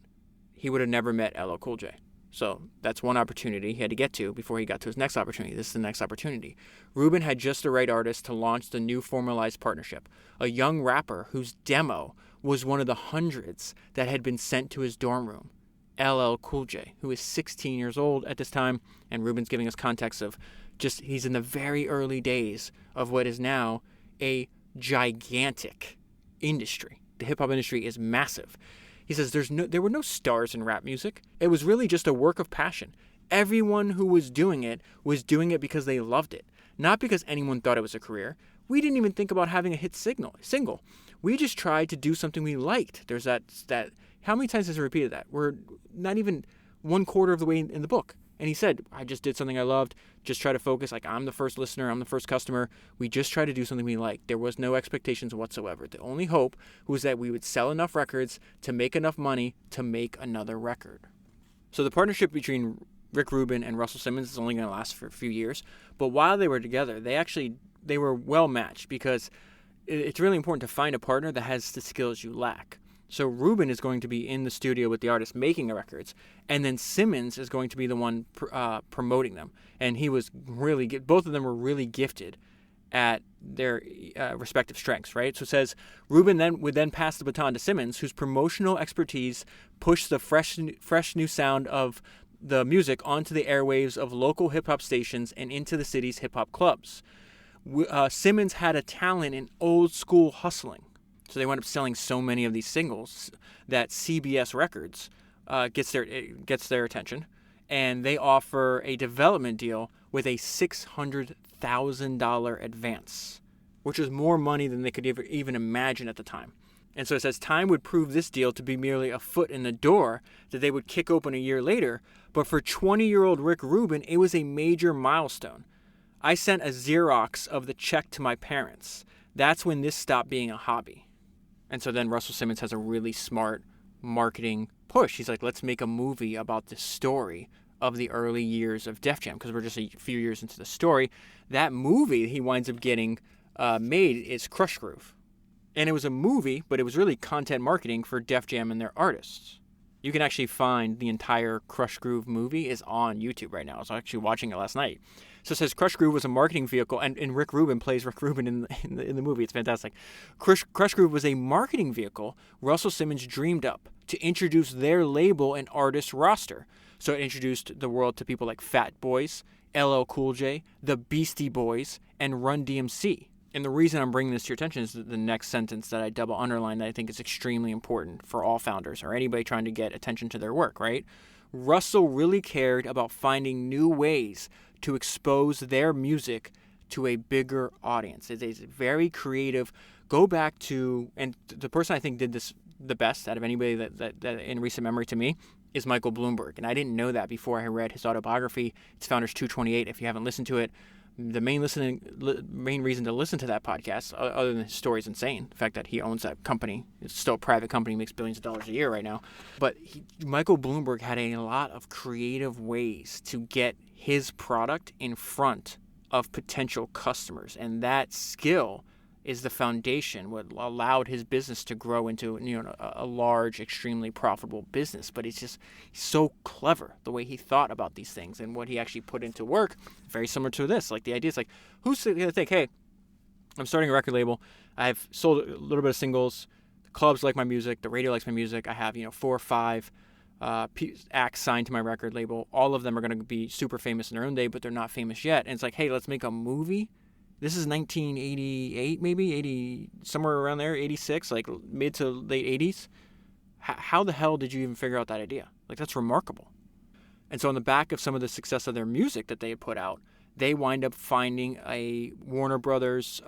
he would have never met LL Cool J. So that's one opportunity he had to get to before he got to his next opportunity. This is the next opportunity. Rubin had just the right artist to launch the new formalized partnership, a young rapper whose demo was one of the hundreds that had been sent to his dorm room. LL Cool J, who is 16 years old at this time, and Rubin's giving us context of just he's in the very early days of what is now a gigantic industry. The hip-hop industry is massive. He says there were no stars in rap music. It was really just a work of passion. Everyone who was doing it because they loved it, not because anyone thought it was a career. We didn't even think about having a hit single. We just tried to do something we liked. There's that how many times has he repeated that? We're not even 1/4 of the way in the book. And he said, I just did something I loved, just try to focus, I'm the first listener, I'm the first customer. We just try to do something we liked. There was no expectations whatsoever. The only hope was that we would sell enough records to make enough money to make another record. So the partnership between Rick Rubin and Russell Simmons is only going to last for a few years. But while they were together, they were well matched because it's really important to find a partner that has the skills you lack. So Rubin is going to be in the studio with the artist making the records, and then Simmons is going to be the one promoting them. And he was both of them were really gifted at their respective strengths, right? So it says Rubin would then pass the baton to Simmons, whose promotional expertise pushed the fresh new sound of the music onto the airwaves of local hip-hop stations and into the city's hip-hop clubs. Simmons had a talent in old-school hustling. So they wound up selling so many of these singles that CBS Records gets their attention, and they offer a development deal with a $600,000 advance, which was more money than they could even imagine at the time. And so it says time would prove this deal to be merely a foot in the door that they would kick open a year later, but for 20-year-old Rick Rubin, it was a major milestone. I sent a Xerox of the check to my parents. That's when this stopped being a hobby. And so then Russell Simmons has a really smart marketing push. He's like, let's make a movie about the story of the early years of Def Jam, because we're just a few years into the story. That movie he winds up getting made is Crush Groove. And it was a movie, but it was really content marketing for Def Jam and their artists. You can actually find the entire Crush Groove movie is on YouTube right now. I was actually watching it last night. So it says Crush Groove was a marketing vehicle, and Rick Rubin plays Rick Rubin in the movie. It's fantastic. Crush Groove was a marketing vehicle Russell Simmons dreamed up to introduce their label and artist roster. So it introduced the world to people like Fat Boys, LL Cool J, the Beastie Boys, and Run DMC. And the reason I'm bringing this to your attention is the next sentence that I double underline that I think is extremely important for all founders or anybody trying to get attention to their work, right? Russell really cared about finding new ways to expose their music to a bigger audience. It is very creative. Go back to, and the person I think did this the best out of anybody that in recent memory to me is Michael Bloomberg. And I didn't know that before I read his autobiography. It's Founders 228. If you haven't listened to it, the main reason to listen to that podcast, other than his story, is insane. The fact that he owns that company, it's still a private company, makes billions of dollars a year right now. But Michael Bloomberg had a lot of creative ways to get his product in front of potential customers, and that skill is the foundation, what allowed his business to grow into a large, extremely profitable business. But he's so clever the way he thought about these things and what he actually put into work. Very similar to this. Like the idea is like, who's going to think, hey, I'm starting a record label. I've sold a little bit of singles. The clubs like my music. The radio likes my music. I have 4 or 5 acts signed to my record label. All of them are going to be super famous in their own day, but they're not famous yet. And it's like, hey, let's make a movie. This is 1988, maybe 80, somewhere around there, 86, like mid to late 80s. How the hell did you even figure out that idea? Like, that's remarkable. And so on the back of some of the success of their music that they had put out, they wind up finding a Warner Brothers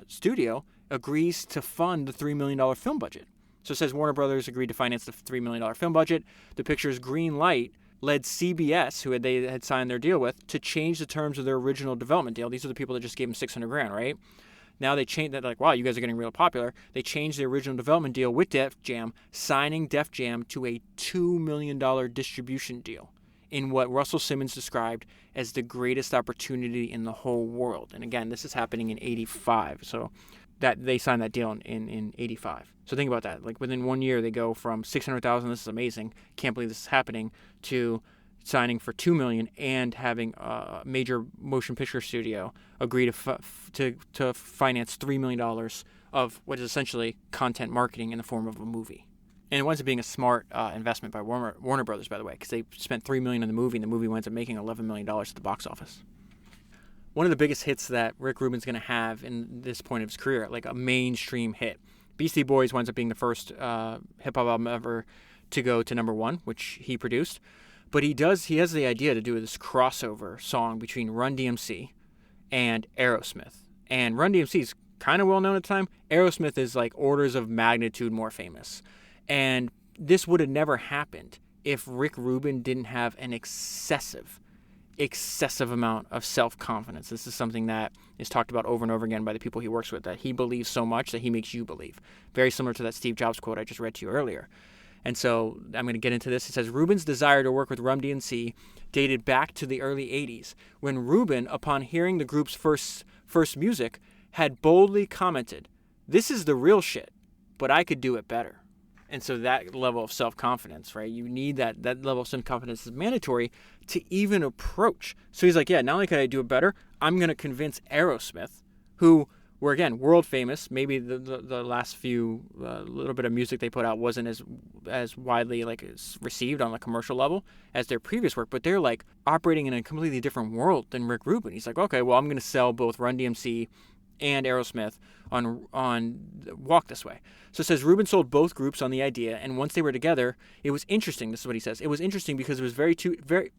studio agrees to fund the $3 million film budget. So it says Warner Brothers agreed to finance the $3 million film budget. The picture's green light led CBS, who they had signed their deal with, to change the terms of their original development deal. These are the people that just gave them $600,000, right? Now they changed that, like, wow, you guys are getting real popular. They changed the original development deal with Def Jam, signing Def Jam to a $2 million distribution deal in what Russell Simmons described as the greatest opportunity in the whole world. And again, this is happening in 85. So that they signed that deal in 85. So think about that. Like, within 1 year, they go from 600,000, this is amazing, can't believe this is happening, to signing for $2 million and having a major motion picture studio agree to finance $3 million of what is essentially content marketing in the form of a movie. And it winds up being a smart investment by Warner Brothers, by the way, because they spent $3 million in the movie, and the movie winds up making $11 million at the box office. One of the biggest hits that Rick Rubin's going to have in this point of his career, like a mainstream hit, Beastie Boys winds up being the first hip-hop album ever to go to number 1, which he produced. But he has the idea to do this crossover song between Run DMC and Aerosmith. And Run DMC is kind of well known at the time. Aerosmith is like orders of magnitude more famous. And this would have never happened if Rick Rubin didn't have an excessive amount of self-confidence. This is something that is talked about over and over again by the people he works with, that he believes so much that he makes you believe. Very similar to that Steve Jobs quote I just read to you earlier. And so I'm going to get into this. It says, Rubin's desire to work with Run DMC dated back to the early 80s, when Rubin, upon hearing the group's first music, had boldly commented, "This is the real shit, but I could do it better." And so that level of self-confidence, right? You need that level of self-confidence is mandatory to even approach. So he's like, yeah, not only could I do it better, I'm going to convince Aerosmith, who were, again, world famous. Maybe the last few little bit of music they put out wasn't as widely received on a commercial level as their previous work, but they're like operating in a completely different world than Rick Rubin. He's like, okay, well, I'm going to sell both Run DMC and Aerosmith on Walk This Way. So it says Rubin sold both groups on the idea, and once they were together, it was interesting. This is what he says. It was interesting because it was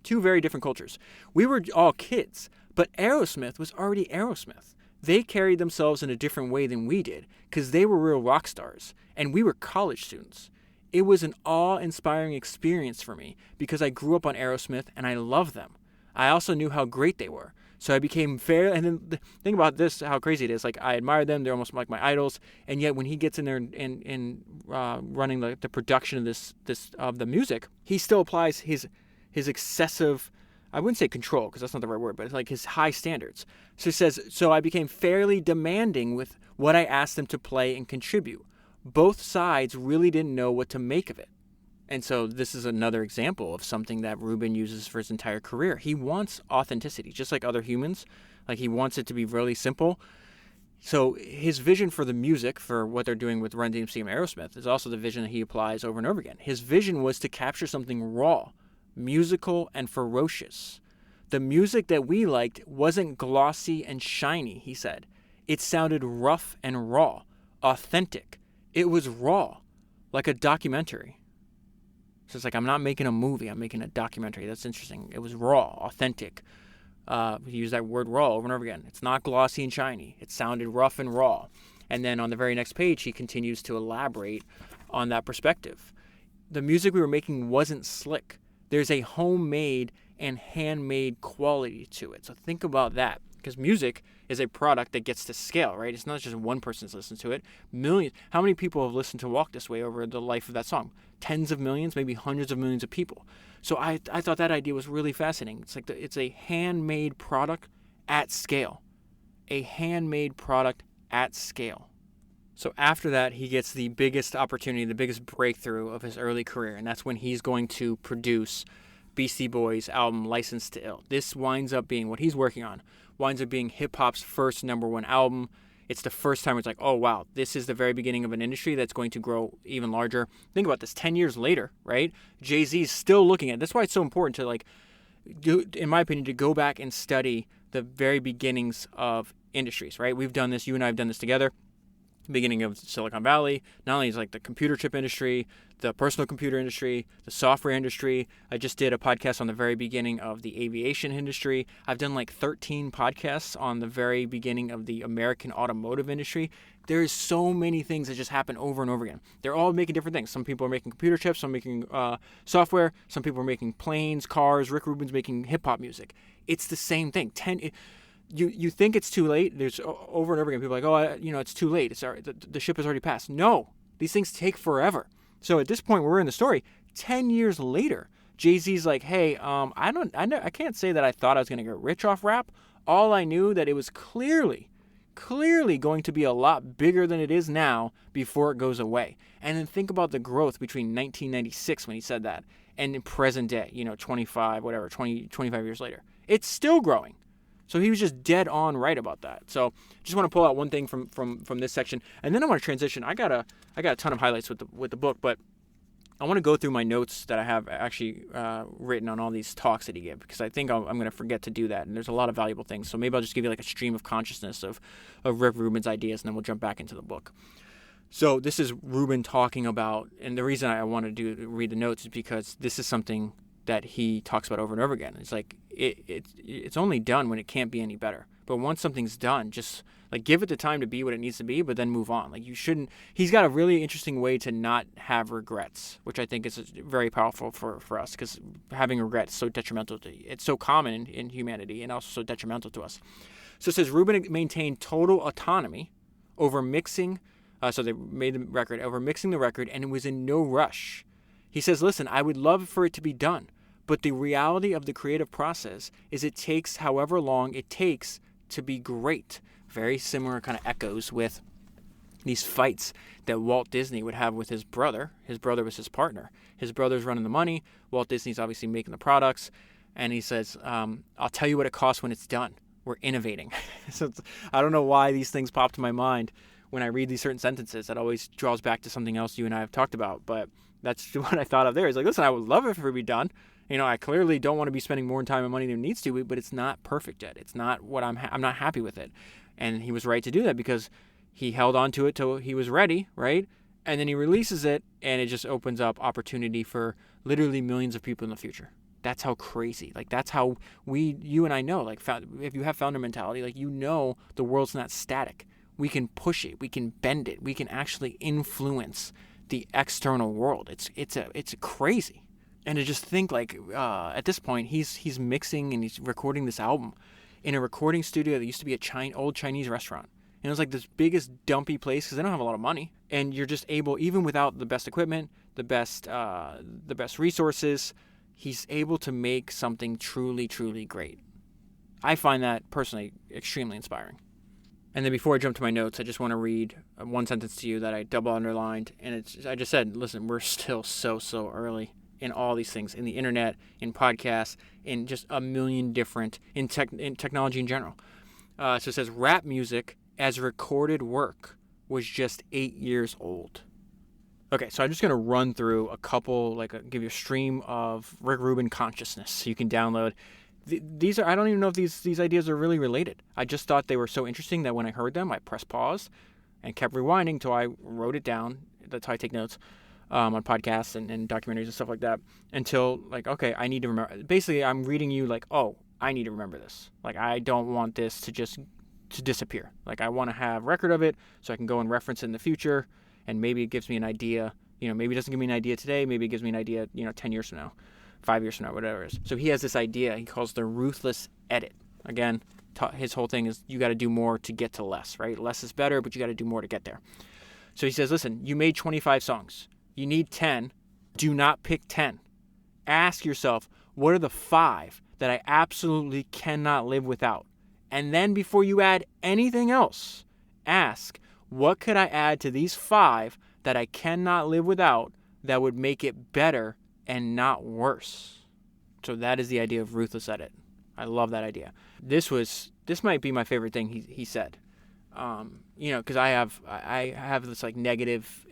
two very different cultures. We were all kids, but Aerosmith was already Aerosmith. They carried themselves in a different way than we did because they were real rock stars, and we were college students. It was an awe-inspiring experience for me because I grew up on Aerosmith and I loved them. I also knew how great they were. So I became fair, and then the thing about this, how crazy it is, like, I admire them, they're almost like my idols, and yet when he gets in there and running the production of this of the music, he still applies his excessive, I wouldn't say control, because that's not the right word, but it's like his high standards. So he says, so I became fairly demanding with what I asked them to play and contribute. Both sides really didn't know what to make of it. And so this is another example of something that Rubin uses for his entire career. He wants authenticity, just like other humans. Like, he wants it to be really simple. So his vision for the music, for what they're doing with Run DMC and Aerosmith, is also the vision that he applies over and over again. His vision was to capture something raw, musical, and ferocious. The music that we liked wasn't glossy and shiny, he said. It sounded rough and raw, authentic. It was raw, like a documentary. So it's like, I'm not making a movie, I'm making a documentary. That's interesting. It was raw, authentic. He used that word raw over and over again. It's not glossy and shiny. It sounded rough and raw. And then on the very next page, he continues to elaborate on that perspective. The music we were making wasn't slick. There's a homemade and handmade quality to it. So think about that, because music is a product that gets to scale, right? It's not just one person's listened to it. Millions. How many people have listened to Walk This Way over the life of that song? Tens of millions, maybe hundreds of millions of people. So I thought that idea was really fascinating. It's like it's a handmade product at scale. A handmade product at scale. So after that, he gets the biggest opportunity, the biggest breakthrough of his early career, and that's when he's going to produce Beastie Boys' album Licensed to Ill. This winds up being what he's working on. Winds up being hip-hop's first #1 album. It's the first time it's like, oh, wow, this is the very beginning of an industry that's going to grow even larger. Think about this, 10 years later, right? Jay-Z's still looking at it. That's why it's so important to, like, in my opinion, to go back and study the very beginnings of industries, right? We've done this, you and I have done this together. Beginning of Silicon Valley, not only is like the computer chip industry, the personal computer industry, the software industry. I just did a podcast on the very beginning of the aviation industry. I've done like 13 podcasts on the very beginning of the American automotive industry. There's so many things that just happen over and over again. They're all making different things. Some people are making computer chips, some making software, some people are making planes, cars. Rick Rubin's making hip-hop music. It's the same thing. You think it's too late. There's over and over again people are like, oh, it's too late. The ship has already passed. No, these things take forever. So at this point, we're in the story. 10 years later, Jay-Z's like, hey, I can't say that I thought I was going to get rich off rap. All I knew that it was clearly going to be a lot bigger than it is now before it goes away. And then think about the growth between 1996 when he said that and in present day, 25 years later. It's still growing. So he was just dead on right about that. So just want to pull out one thing from this section, and then I want to transition. I got a ton of highlights with the book, but I want to go through my notes that I have actually written on all these talks that he gave, because I think I'm going to forget to do that, and there's a lot of valuable things. So maybe I'll just give you like a stream of consciousness of Rick Rubin's ideas, and then we'll jump back into the book. So this is Rubin talking about, and the reason I wanted to read the notes is because this is something that he talks about over and over again. It's like it's only done when it can't be any better. But once something's done, just like give it the time to be what it needs to be, but then move on. Like you shouldn't. He's got a really interesting way to not have regrets, which I think is very powerful for us, because having regrets is so detrimental it's so common in humanity and also so detrimental to us. So it says Rubin maintained total autonomy over mixing. So they made the record over mixing the record, and it was in no rush. He says, listen, I would love for it to be done, but the reality of the creative process is it takes however long it takes to be great. Very similar kind of echoes with these fights that Walt Disney would have with his brother. His brother was his partner. His brother's running the money. Walt Disney's obviously making the products. And he says, I'll tell you what it costs when it's done. We're innovating. So I don't know why these things pop to my mind when I read these certain sentences. That always draws back to something else you and I have talked about. But that's what I thought of there. It's like, listen, I would love it for it to be done. I clearly don't want to be spending more time and money than it needs to, but it's not perfect yet. It's not what I'm not happy with it. And he was right to do that because he held on to it till he was ready, right? And then he releases it, and it just opens up opportunity for literally millions of people in the future. That's how crazy. Like, that's how you and I know, like, if you have founder mentality, like, the world's not static. We can push it. We can bend it. We can actually influence the external world. It's crazy. And to just think, like, at this point, he's mixing and he's recording this album in a recording studio that used to be a old Chinese restaurant. And it was like this biggest dumpy place because they don't have a lot of money. And you're just able, even without the best equipment, the best resources, he's able to make something truly, truly great. I find that personally extremely inspiring. And then before I jump to my notes, I just want to read one sentence to you that I double underlined. And I just said, listen, we're still so early in all these things, in the internet, in podcasts, in just a million different, in technology in general. So it says, rap music as recorded work was just 8 years old. Okay, so I'm just going to run through a couple, give you a stream of Rick Rubin consciousness so you can download. These are, I don't even know if these ideas are really related. I just thought they were so interesting that when I heard them, I pressed pause and kept rewinding till I wrote it down. That's how I take notes on podcasts and documentaries and stuff like that until, okay, I need to remember. Basically, I'm reading you I need to remember this. I don't want this to disappear. I want to have record of it so I can go and reference it in the future, and maybe it gives me an idea. Maybe it doesn't give me an idea today. Maybe it gives me an idea, 10 years from now, 5 years from now, whatever it is. So he has this idea he calls the ruthless edit. Again, his whole thing is you got to do more to get to less, right? Less is better, but you got to do more to get there. So he says, listen, you made 25 songs. You need 10. Do not pick 10. Ask yourself, what are the 5 that I absolutely cannot live without? And then before you add anything else, ask, what could I add to these 5 that I cannot live without that would make it better and not worse? So that is the idea of ruthless edit. I love that idea. This might be my favorite thing he said. Because I have this like negative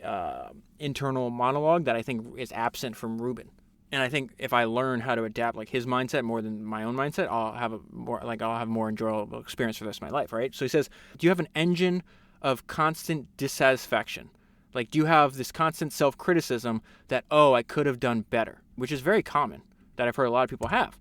internal monologue that I think is absent from Rubin. And I think if I learn how to adapt like his mindset more than my own mindset, I'll have more enjoyable experience for the rest of my life, right? So he says, do you have an engine of constant dissatisfaction? Like, do you have this constant self-criticism that, oh, I could have done better, which is very common that I've heard a lot of people have.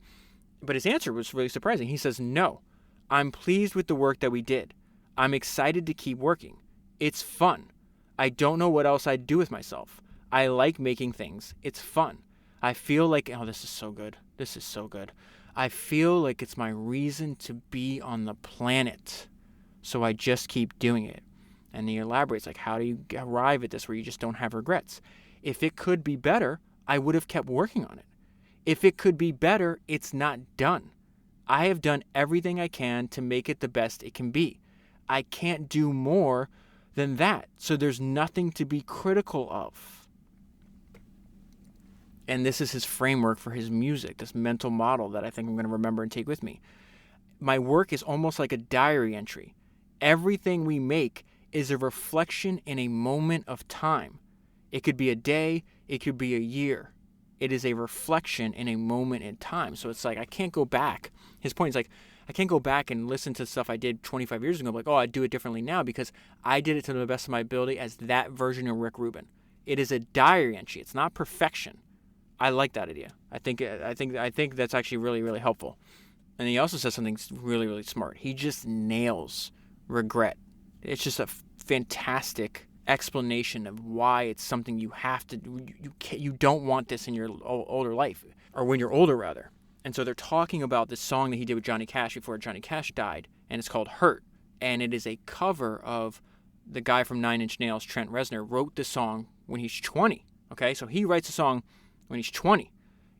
But his answer was really surprising. He says, no, I'm pleased with the work that we did. I'm excited to keep working. It's fun. I don't know what else I'd do with myself. I like making things. It's fun. I feel like, oh, this is so good. This is so good. I feel like it's my reason to be on the planet. So I just keep doing it. And he elaborates, like, how do you arrive at this where you just don't have regrets? If it could be better, I would have kept working on it. If it could be better, it's not done. I have done everything I can to make it the best it can be. I can't do more than that. So there's nothing to be critical of. And this is his framework for his music, this mental model that I think I'm going to remember and take with me. My work is almost like a diary entry. Everything we make is a reflection in a moment of time. It could be a day, it could be a year. It is a reflection in a moment in time. So it's like, I can't go back. His point is like, I can't go back and listen to stuff I did 25 years ago. Like, oh, I'd do it differently now because I did it to the best of my ability as that version of Rick Rubin. It is a diary entry. It's not perfection. I like that idea. I think that's actually really, really helpful. And he also says something really, really smart. He just nails regret. It's just a fantastic explanation of why it's something you have to, you don't want this in your older life, or when you're older rather. And so they're talking about this song that he did with Johnny Cash before Johnny Cash died, and it's called Hurt. And it is a cover of the guy from Nine Inch Nails, Trent Reznor, wrote this song when he's 20. Okay, so he writes a song when he's 20.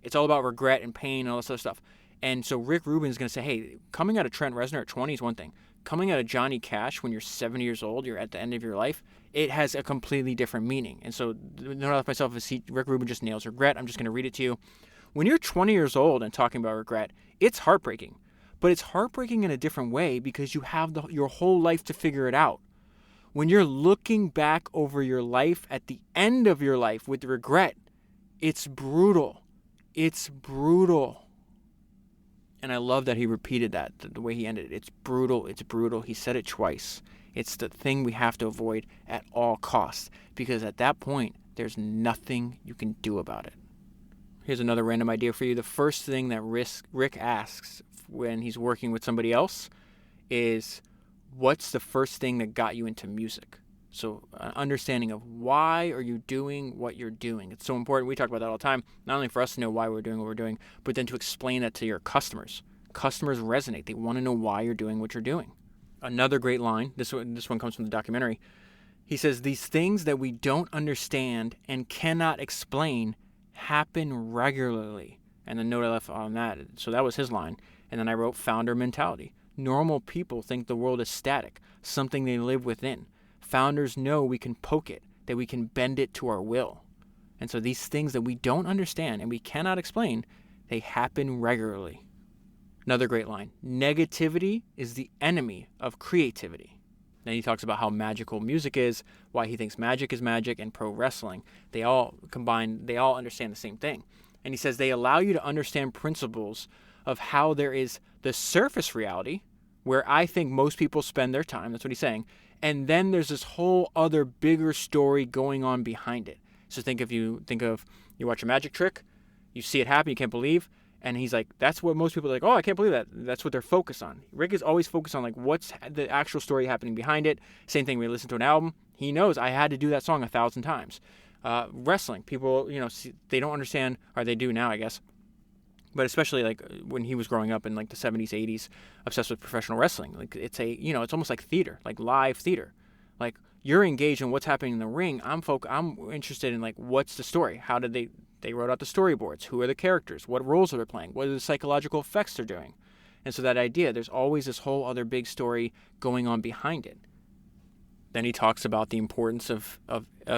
It's all about regret and pain and all this other stuff. And so Rick Rubin is going to say, hey, coming out of Trent Reznor at 20 is one thing. Coming out of Johnny Cash when you're 70 years old, you're at the end of your life, it has a completely different meaning. And so the note of myself is Rick Rubin just nails regret. I'm just going to read it to you. When you're 20 years old and talking about regret, it's heartbreaking. But it's heartbreaking in a different way because you have your whole life to figure it out. When you're looking back over your life at the end of your life with regret, it's brutal. It's brutal. And I love that he repeated that, the way he ended it. It's brutal. It's brutal. He said it twice. It's the thing we have to avoid at all costs, because at that point, there's nothing you can do about it. Here's another random idea for you. The first thing that Rick asks when he's working with somebody else is, what's the first thing that got you into music? So an understanding of why are you doing what you're doing. It's so important. We talk about that all the time, not only for us to know why we're doing what we're doing, but then to explain that to your customers. Customers resonate. They want to know why you're doing what you're doing. Another great line, this one comes from the documentary. He says, these things that we don't understand and cannot explain happen regularly. And the note I left on that, so that was his line. And then I wrote founder mentality. Normal people think the world is static, something they live within. Founders know we can poke it, that we can bend it to our will. And so these things that we don't understand and we cannot explain, they happen regularly. Another great line. Negativity is the enemy of creativity. Then he talks about how magical music is, why he thinks magic is magic, and pro wrestling. They all combine, they all understand the same thing. And he says they allow you to understand principles of how there is the surface reality, where I think most people spend their time. That's what he's saying. And then there's this whole other bigger story going on behind it. So you watch a magic trick, you see it happen, you can't believe, and he's like, that's what most people are like, oh, I can't believe that. That's what they're focused on. Rick is always focused on like what's the actual story happening behind it. Same thing when we listen to an album. He knows I had to do that song 1,000 times. Wrestling, people, they don't understand, or they do now, I guess. But especially like when he was growing up in like the 70s, 80s, obsessed with professional wrestling. Like it's it's almost like theater, like live theater. Like you're engaged in what's happening in the ring. I'm interested in like what's the story? How did they wrote out the storyboards? Who are the characters? What roles are they playing? What are the psychological effects they're doing? And so that idea, there's always this whole other big story going on behind it. Then he talks about the importance of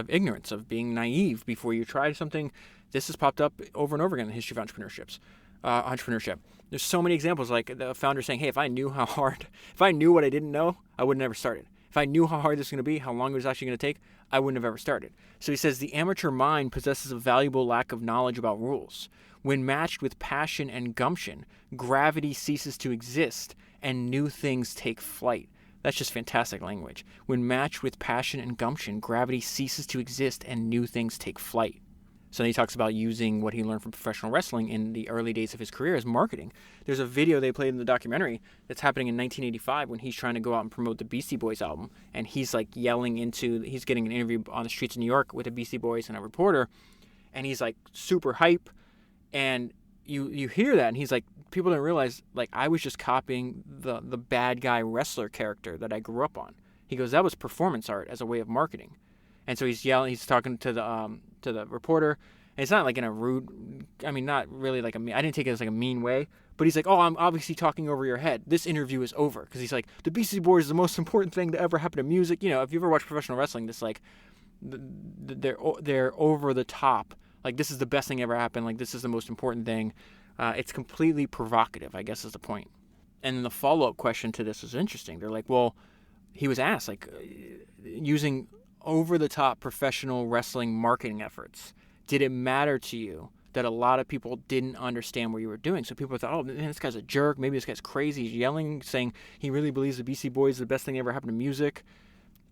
ignorance, of being naive before you try something. This has popped up over and over again in the history of entrepreneurship. There's so many examples, like the founder saying, hey, if I knew what I didn't know, I would have never started. If I knew how hard this was going to be, how long it was actually going to take, I wouldn't have ever started. So he says the amateur mind possesses a valuable lack of knowledge about rules. When matched with passion and gumption, gravity ceases to exist and new things take flight. That's just fantastic language. When matched with passion and gumption, gravity ceases to exist and new things take flight. So then he talks about using what he learned from professional wrestling in the early days of his career as marketing. There's a video they played in the documentary that's happening in 1985 when he's trying to go out and promote the Beastie Boys album. And he's like he's getting an interview on the streets of New York with the Beastie Boys and a reporter. And he's like super hype. And you hear that and he's like, people don't realize, like, I was just copying the bad guy wrestler character that I grew up on. He goes, that was performance art as a way of marketing. And so he's yelling, he's talking to the reporter, and it's not like in a rude, I mean, not really like I didn't take it as like a mean way, but he's like, oh, I'm obviously talking over your head. This interview is over. Because he's like, the Beastie Boys is the most important thing to ever happen to music. You know, if you ever watch professional wrestling, this like, they're over the top. Like, this is the best thing ever happened. Like, this is the most important thing. It's completely provocative, I guess is the point. And then the follow-up question to this was interesting. They're like, well, he was asked, like, using over-the-top professional wrestling marketing efforts, did it matter to you that a lot of people didn't understand what you were doing? So people thought, oh, man, this guy's a jerk. Maybe this guy's crazy. He's yelling, saying he really believes the Beastie Boys is the best thing that ever happened to music.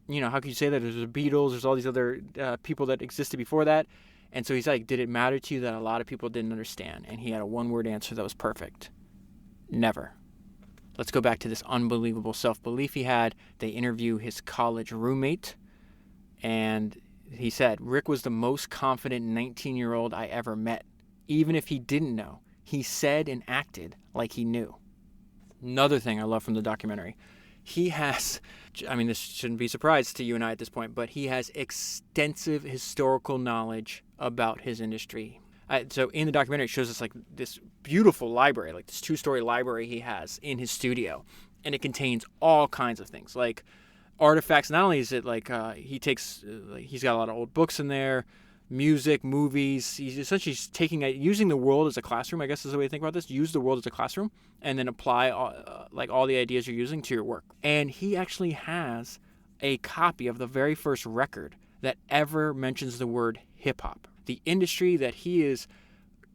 You know, how could you say that? There's the Beatles. There's all these other people that existed before that. And so he's like, did it matter to you that a lot of people didn't understand? And he had a one-word answer that was perfect. Never. Let's go back to this unbelievable self-belief he had. They interview his college roommate. And he said, Rick was the most confident 19-year-old I ever met. Even if he didn't know, he said and acted like he knew. Another thing I love from the documentary, he has, I mean, this shouldn't be a surprise to you and I at this point, but he has extensive historical knowledge about his industry. So in the documentary, it shows us like this beautiful library, like this 2-story library he has in his studio. And it contains all kinds of things, like artifacts. Not only is it like he's got a lot of old books in there, music, movies. He's essentially using the world as a classroom, I guess is the way to think about this. Use the world as a classroom and then apply all the ideas you're using to your work. And he actually has a copy of the very first record that ever mentions the word hip-hop, the industry that he is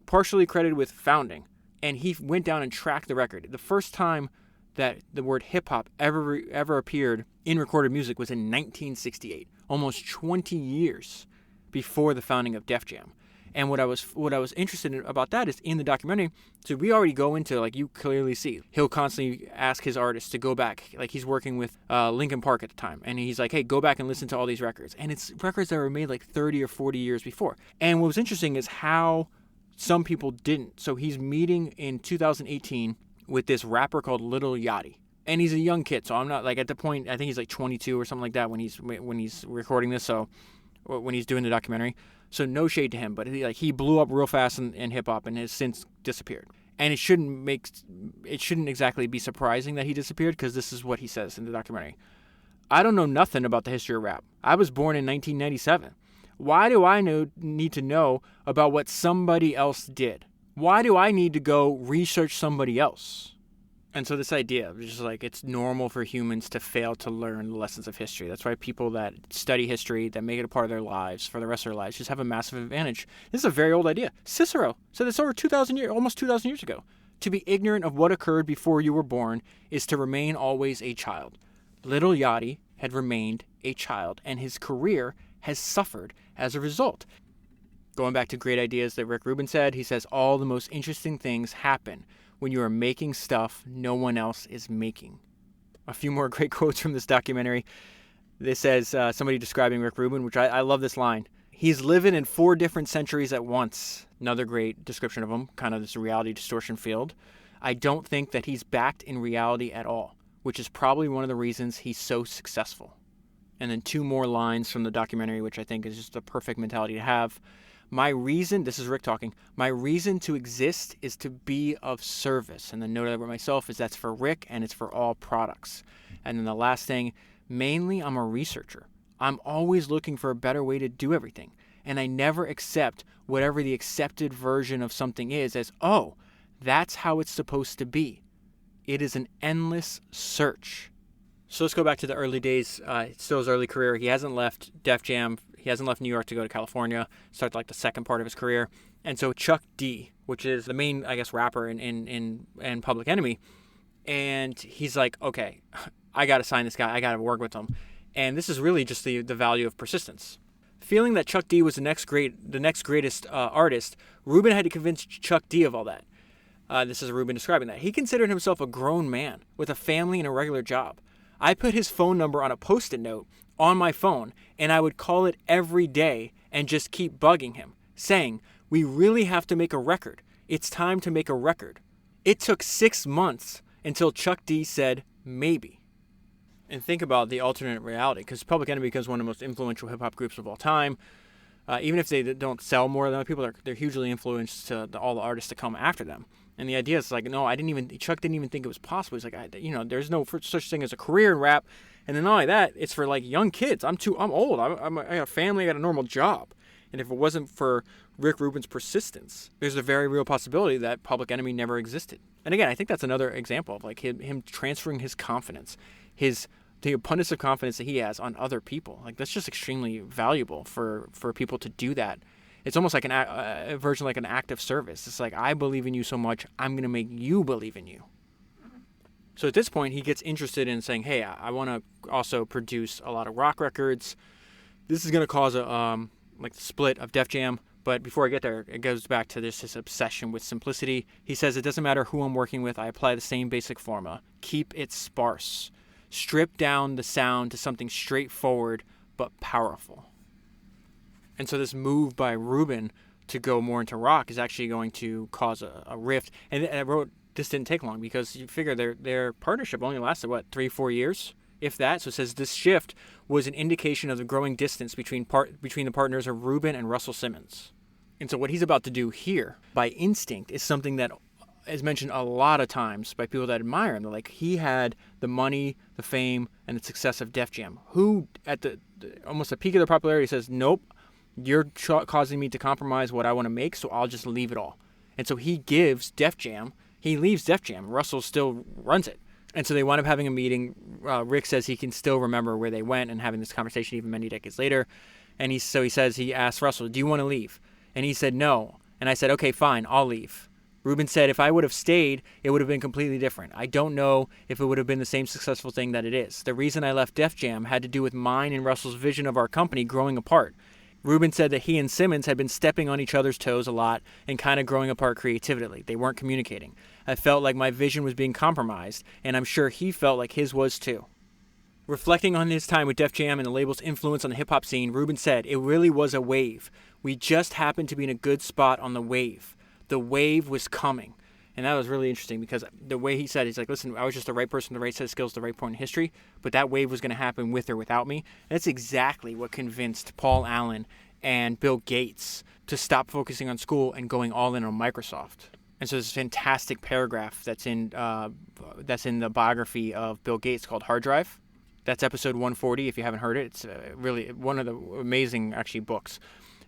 partially credited with founding. And he went down and tracked the record. The first time that the word hip-hop ever appeared in recorded music was in 1968, almost 20 years before the founding of Def Jam. And what I was interested in about that is in the documentary, so we already go into, like, you clearly see, he'll constantly ask his artists to go back. Like, he's working with Linkin Park at the time, and he's like, hey, go back and listen to all these records. And it's records that were made like 30 or 40 years before. And what was interesting is how some people didn't. So he's meeting in 2018 with this rapper called Lil Yachty. And he's a young kid, so I'm not, like, at the point, I think he's like 22 or something like that when he's recording this, so when he's doing the documentary. So no shade to him, but he blew up real fast in hip-hop and has since disappeared. And it shouldn't exactly be surprising that he disappeared, because this is what he says in the documentary. I don't know nothing about the history of rap. I was born in 1997. Why do I need to know about what somebody else did? Why do I need to go research somebody else? And so this idea of just like it's normal for humans to fail to learn the lessons of history. That's why people that study history, that make it a part of their lives for the rest of their lives, just have a massive advantage. This is a very old idea. Cicero said this over 2,000 years, almost 2,000 years ago. To be ignorant of what occurred before you were born is to remain always a child. Lil Yachty had remained a child, and his career has suffered as a result. Going back to great ideas that Rick Rubin said, he says, all the most interesting things happen when you are making stuff no one else is making. A few more great quotes from this documentary. This says, somebody describing Rick Rubin, which I love this line. He's living in 4 different centuries at once. Another great description of him, kind of this reality distortion field. I don't think that he's backed in reality at all, which is probably one of the reasons he's so successful. And then 2 more lines from the documentary, which I think is just the perfect mentality to have. My reason, this is Rick talking, my reason to exist is to be of service. And the note I wrote myself is that's for Rick and it's for all products. And then the last thing, mainly I'm a researcher. I'm always looking for a better way to do everything. And I never accept whatever the accepted version of something is as, oh, that's how it's supposed to be. It is an endless search. So let's go back to the early days. Still his early career. He hasn't left Def Jam. He hasn't left New York to go to California. Start like the second part of his career. And so Chuck D, which is the main, I guess, rapper in Public Enemy, and he's like, okay, I got to sign this guy. I got to work with him. And this is really just the value of persistence. Feeling that Chuck D was the next greatest artist, Rubin had to convince Chuck D of all that. This is Rubin describing that. He considered himself a grown man with a family and a regular job. I put his phone number on a Post-it note on my phone, and I would call it every day and just keep bugging him, saying, we really have to make a record. It's time to make a record. It took 6 months until Chuck D said, maybe. And think about the alternate reality, because Public Enemy becomes one of the most influential hip-hop groups of all time. Even if they don't sell more than other people, they're hugely influenced to all the artists that come after them. And the idea is like, no, Chuck didn't even think it was possible. He's like, there's no such thing as a career in rap. And then not only that, it's for like young kids. I'm old. I got a family. I got a normal job. And if it wasn't for Rick Rubin's persistence, there's a very real possibility that Public Enemy never existed. And again, I think that's another example of like him transferring his confidence, the abundance of confidence that he has on other people. Like that's just extremely valuable for people to do that. It's almost like a version like an act of service. It's like, I believe in you so much, I'm going to make you believe in you. So at this point, he gets interested in saying, hey, I want to also produce a lot of rock records. This is going to cause a like the split of Def Jam. But before I get there, it goes back to his obsession with simplicity. He says, it doesn't matter who I'm working with, I apply the same basic formula. Keep it sparse. Strip down the sound to something straightforward but powerful. And so this move by Rubin to go more into rock is actually going to cause a rift. And I wrote, this didn't take long because you figure their partnership only lasted, 3-4 years? If that. So it says this shift was an indication of the growing distance between the partners of Rubin and Russell Simmons. And so what he's about to do here, by instinct, is something that is mentioned a lot of times by people that admire him. They're like, he had the money, the fame, and the success of Def Jam. Who, at almost the peak of their popularity, says, nope, you're causing me to compromise what I want to make, so I'll just leave it all. And so he leaves Def Jam. Russell still runs it. And so they wind up having a meeting. Rick says he can still remember where they went and having this conversation even many decades later. And he says, he asked Russell, do you want to leave? And he said, no. And I said, okay, fine, I'll leave. Rubin said, if I would have stayed, it would have been completely different. I don't know if it would have been the same successful thing that it is. The reason I left Def Jam had to do with mine and Russell's vision of our company growing apart. Rubin said that he and Simmons had been stepping on each other's toes a lot and kind of growing apart creatively. They weren't communicating. I felt like my vision was being compromised, and I'm sure he felt like his was too. Reflecting on his time with Def Jam and the label's influence on the hip-hop scene, Rubin said, it really was a wave. We just happened to be in a good spot on the wave. The wave was coming. And that was really interesting because the way he said, he's like, listen, I was just the right person, the right set of skills, the right point in history, but that wave was going to happen with or without me. And that's exactly what convinced Paul Allen and Bill Gates to stop focusing on school and going all in on Microsoft. And so there's this fantastic paragraph that's in the biography of Bill Gates called Hard Drive. That's episode 140 if you haven't heard it. It's really one of the amazing, actually, books.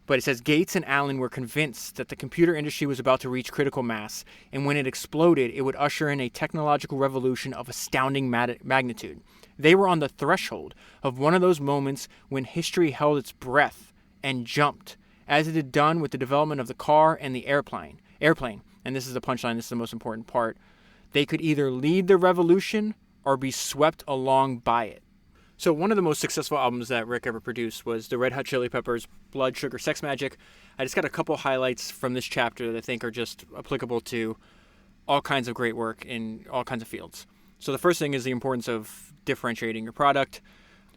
But it says, Gates and Allen were convinced that the computer industry was about to reach critical mass, and when it exploded, it would usher in a technological revolution of astounding magnitude. They were on the threshold of one of those moments when history held its breath and jumped, as it had done with the development of the car and the airplane. And this is the punchline, this is the most important part. They could either lead the revolution or be swept along by it. So one of the most successful albums that Rick ever produced was the Red Hot Chili Peppers' Blood, Sugar, Sex Magic. I just got a couple highlights from this chapter that I think are just applicable to all kinds of great work in all kinds of fields. So the first thing is the importance of differentiating your product.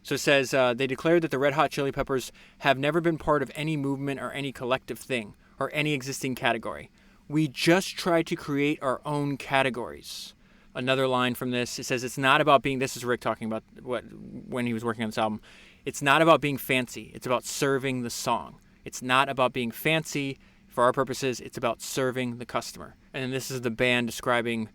So it says, they declared that the Red Hot Chili Peppers have never been part of any movement or any collective thing or any existing category. We just tried to create our own categories. Another line from this, it says, it's not about being, this is Rick talking about when he was working on this album, it's not about being fancy, it's about serving the song. It's not about being fancy, for our purposes, it's about serving the customer. And then this is the band describing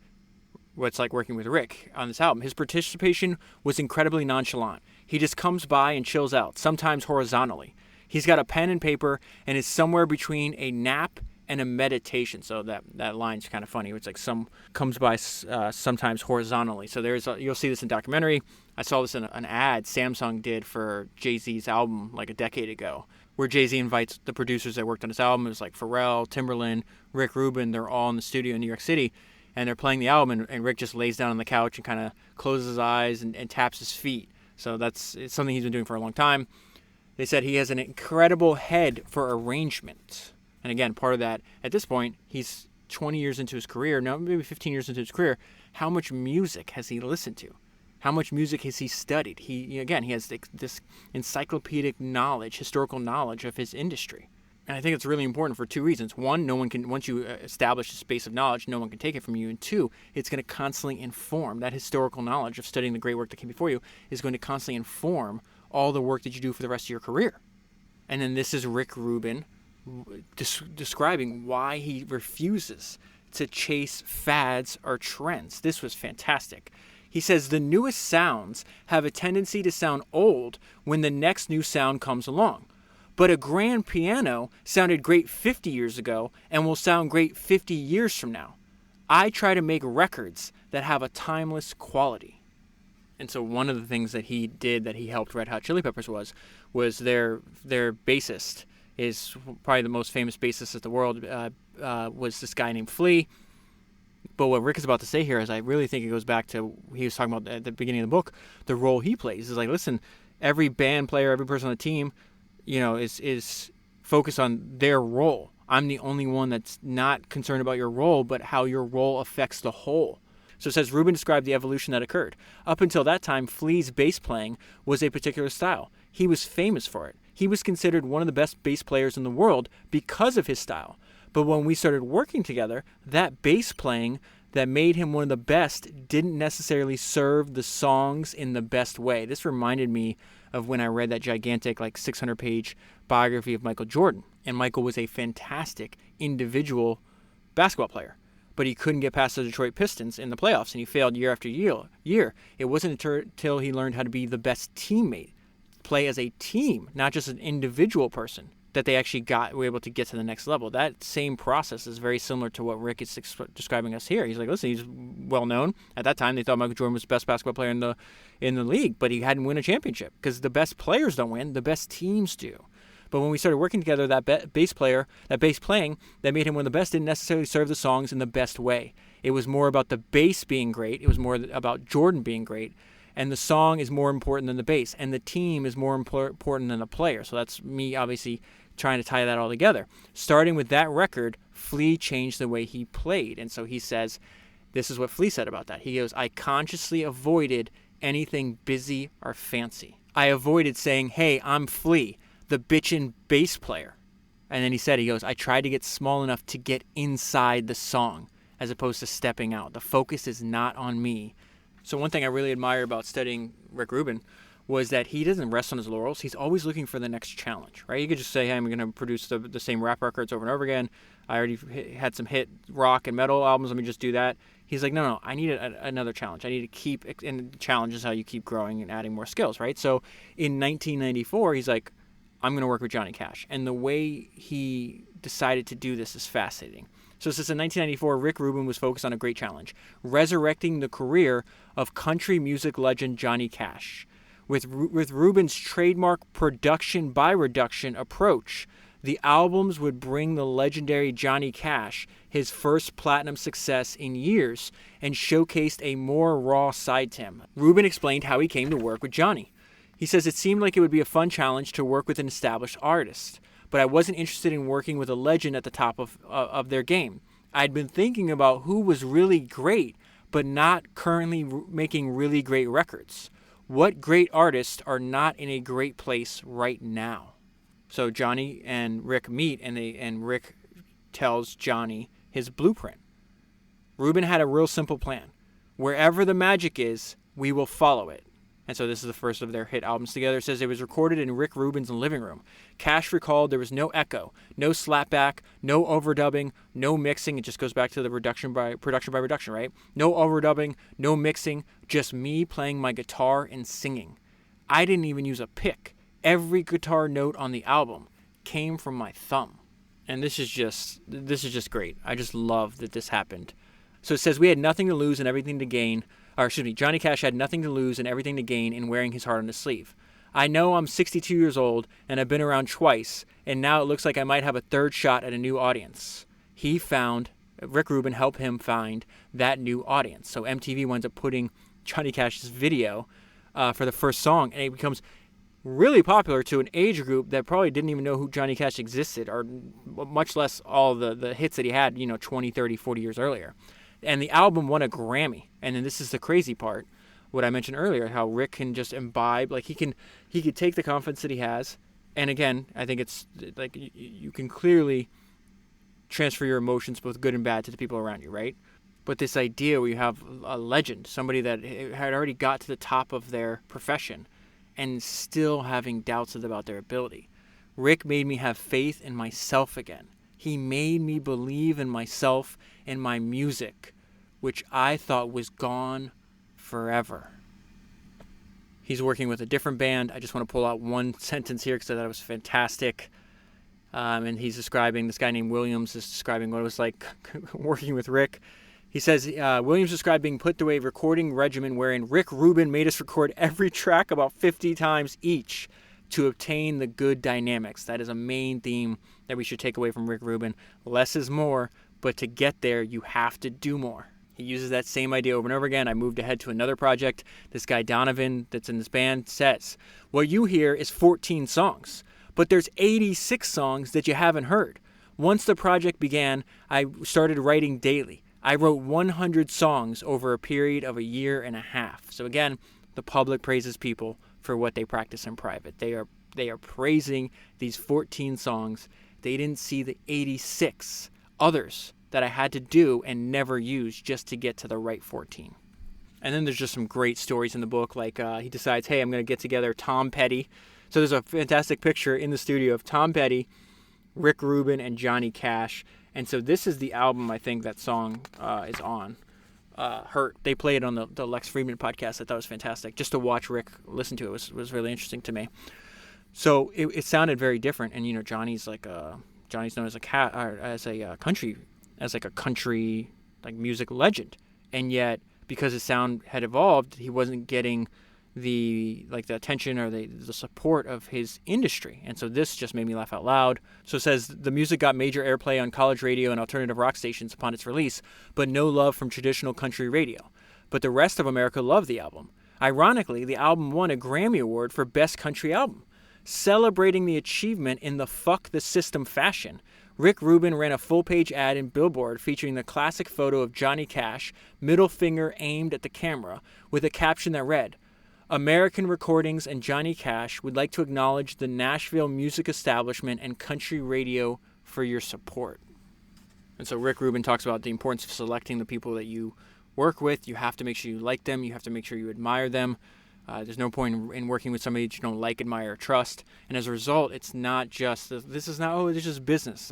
what it's like working with Rick on this album. His participation was incredibly nonchalant. He just comes by and chills out, sometimes horizontally. He's got a pen and paper and is somewhere between a nap and a meditation. So that line's kind of funny. It's like some comes by sometimes horizontally. So you'll see this in documentary. I saw this in an ad Samsung did for Jay-Z's album like a decade ago, where Jay-Z invites the producers that worked on his album. It was like Pharrell, Timberland, Rick Rubin. They're all in the studio in New York City, and they're playing the album, and Rick just lays down on the couch and kind of closes his eyes and taps his feet. So it's something he's been doing for a long time. They said he has an incredible head for arrangement. And again, part of that, at this point, he's 20 years into his career, no, maybe 15 years into his career. How much music has he listened to? How much music has he studied? He has this encyclopedic knowledge, historical knowledge of his industry. And I think it's really important for two reasons. One, no one can, once you establish a space of knowledge, no one can take it from you. And two, it's going to constantly inform. That historical knowledge of studying the great work that came before you is going to constantly inform all the work that you do for the rest of your career. And then this is Rick Rubin describing why he refuses to chase fads or trends. This was fantastic. He says the newest sounds have a tendency to sound old when the next new sound comes along. But a grand piano sounded great 50 years ago and will sound great 50 years from now. I try to make records that have a timeless quality. And so one of the things that he did that he helped Red Hot Chili Peppers was their bassist is probably the most famous bassist in the world, was this guy named Flea. But what Rick is about to say here is I really think it goes back to he was talking about at the beginning of the book, the role he plays. Is like, listen, every band player, every person on the team, is focused on their role. I'm the only one that's not concerned about your role, but how your role affects the whole. So it says Rubin described the evolution that occurred. Up until that time, Flea's bass playing was a particular style. He was famous for it. He was considered one of the best bass players in the world because of his style. But when we started working together, that bass playing that made him one of the best didn't necessarily serve the songs in the best way. This reminded me of when I read that gigantic 600-page biography of Michael Jordan. And Michael was a fantastic individual basketball player, but he couldn't get past the Detroit Pistons in the playoffs, and he failed year after year. It wasn't until he learned how to be the best teammate, play as a team, not just an individual person, that they actually were able to get to the next level. That same process is very similar to what Rick is describing us here. He's like, listen, he's well known. At that time, they thought Michael Jordan was the best basketball player in the league, but he hadn't won a championship because the best players don't win, the best teams do. But when we started working together, that bass playing that made him one of the best didn't necessarily serve the songs in the best way. It was more about the bass being great. It was more about Jordan being great. And the song is more important than the bass. And the team is more important than the player. So that's me obviously trying to tie that all together. Starting with that record, Flea changed the way he played. And so he says, this is what Flea said about that. He goes, I consciously avoided anything busy or fancy. I avoided saying, hey, I'm Flea, the bitchin' bass player. And then he goes, I tried to get small enough to get inside the song as opposed to stepping out. The focus is not on me. So one thing I really admire about studying Rick Rubin was that he doesn't rest on his laurels. He's always looking for the next challenge, right? You could just say, hey, I'm going to produce the same rap records over and over again. I already had some hit rock and metal albums. Let me just do that. He's like, no, I need another challenge. I need to keep, and challenge is how you keep growing and adding more skills, right? So in 1994, he's like, I'm going to work with Johnny Cash. And the way he decided to do this is fascinating. So since in 1994, Rick Rubin was focused on a great challenge, resurrecting the career of country music legend Johnny Cash. With Rubin's trademark production by reduction approach, the albums would bring the legendary Johnny Cash his first platinum success in years and showcased a more raw side to him. Rubin explained how he came to work with Johnny. He says it seemed like it would be a fun challenge to work with an established artist, but I wasn't interested in working with a legend at the top of their game. I'd been thinking about who was really great, but not currently making really great records. What great artists are not in a great place right now? So Johnny and Rick meet, and Rick tells Johnny his blueprint. Rubin had a real simple plan. Wherever the magic is, we will follow it. And so this is the first of their hit albums together. It says it was recorded in Rick Rubin's living room. Cash recalled there was no echo, no slapback, no overdubbing, no mixing. It just goes back to the production by reduction, right? No overdubbing, no mixing, just me playing my guitar and singing. I didn't even use a pick. Every guitar note on the album came from my thumb. And this is just great. I just love that this happened. So it says, we had nothing to lose and everything to gain. Or excuse me, Johnny Cash had nothing to lose and everything to gain in wearing his heart on his sleeve. I know I'm 62 years old and I've been around twice, and now it looks like I might have a third shot at a new audience. Rick Rubin helped him find that new audience. So MTV winds up putting Johnny Cash's video for the first song, and it becomes really popular to an age group that probably didn't even know who Johnny Cash existed, or much less all the hits that he had, 20, 30, 40 years earlier. And the album won a Grammy. And then this is the crazy part, what I mentioned earlier, how Rick can just imbibe, like he could take the confidence that he has. And again, I think it's like you can clearly transfer your emotions, both good and bad, to the people around you, right? But this idea where you have a legend, somebody that had already got to the top of their profession and still having doubts about their ability. Rick made me have faith in myself again. He made me believe in myself and my music, which I thought was gone forever. He's working with a different band. I just want to pull out one sentence here because I thought it was fantastic. And he's describing, this guy named Williams is describing what it was like working with Rick. He says, Williams described being put through a recording regimen wherein Rick Rubin made us record every track about 50 times each to obtain the good dynamics. That is a main theme that we should take away from Rick Rubin. Less is more, but to get there, you have to do more. He uses that same idea over and over again. I moved ahead to another project. This guy Donovan that's in this band says, what you hear is 14 songs, but there's 86 songs that you haven't heard. Once the project began, I started writing daily. I wrote 100 songs over a period of a year and a half. So again, the public praises people for what they practice in private. They are praising these 14 songs. They didn't see the 86 others that I had to do and never use just to get to the right 14. And then there's just some great stories in the book, like he decides, hey, I'm going to get together Tom Petty. So there's a fantastic picture in the studio of Tom Petty, Rick Rubin, and Johnny Cash. And so this is the album I think that song is on, Hurt. They play it on the Lex Fridman podcast. I thought it was fantastic. Just to watch Rick listen to it was really interesting to me. So it sounded very different. And, Johnny's known as a country music legend. And yet, because his sound had evolved, he wasn't getting the attention or the support of his industry. And so this just made me laugh out loud. So it says, the music got major airplay on college radio and alternative rock stations upon its release, but no love from traditional country radio. But the rest of America loved the album. Ironically, the album won a Grammy Award for Best Country Album. Celebrating the achievement in the fuck the system fashion, Rick Rubin ran a full-page ad in Billboard featuring the classic photo of Johnny Cash, middle finger aimed at the camera, with a caption that read, American Recordings and Johnny Cash would like to acknowledge the Nashville music establishment and country radio for your support. And so Rick Rubin talks about the importance of selecting the people that you work with. You have to make sure you like them. You have to make sure you admire them. There's no point in working with somebody that you don't like, admire, or trust. And as a result, it's not just, this is just business.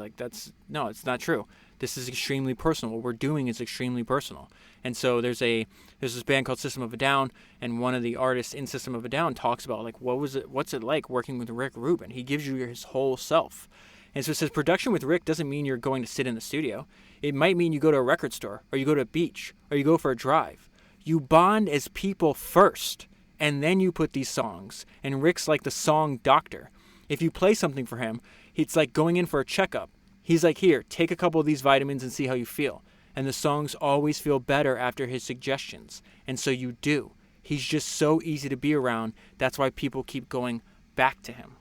No, it's not true. This is extremely personal. What we're doing is extremely personal. And so there's this band called System of a Down, and one of the artists in System of a Down talks about what's it like working with Rick Rubin. He gives you his whole self. And so it says production with Rick doesn't mean you're going to sit in the studio. It might mean you go to a record store, or you go to a beach, or you go for a drive. You bond as people first, and then you put these songs. And Rick's like the song doctor. If you play something for him, it's like going in for a checkup. He's like, here, take a couple of these vitamins and see how you feel. And the songs always feel better after his suggestions. And so you do. He's just so easy to be around. That's why people keep going back to him.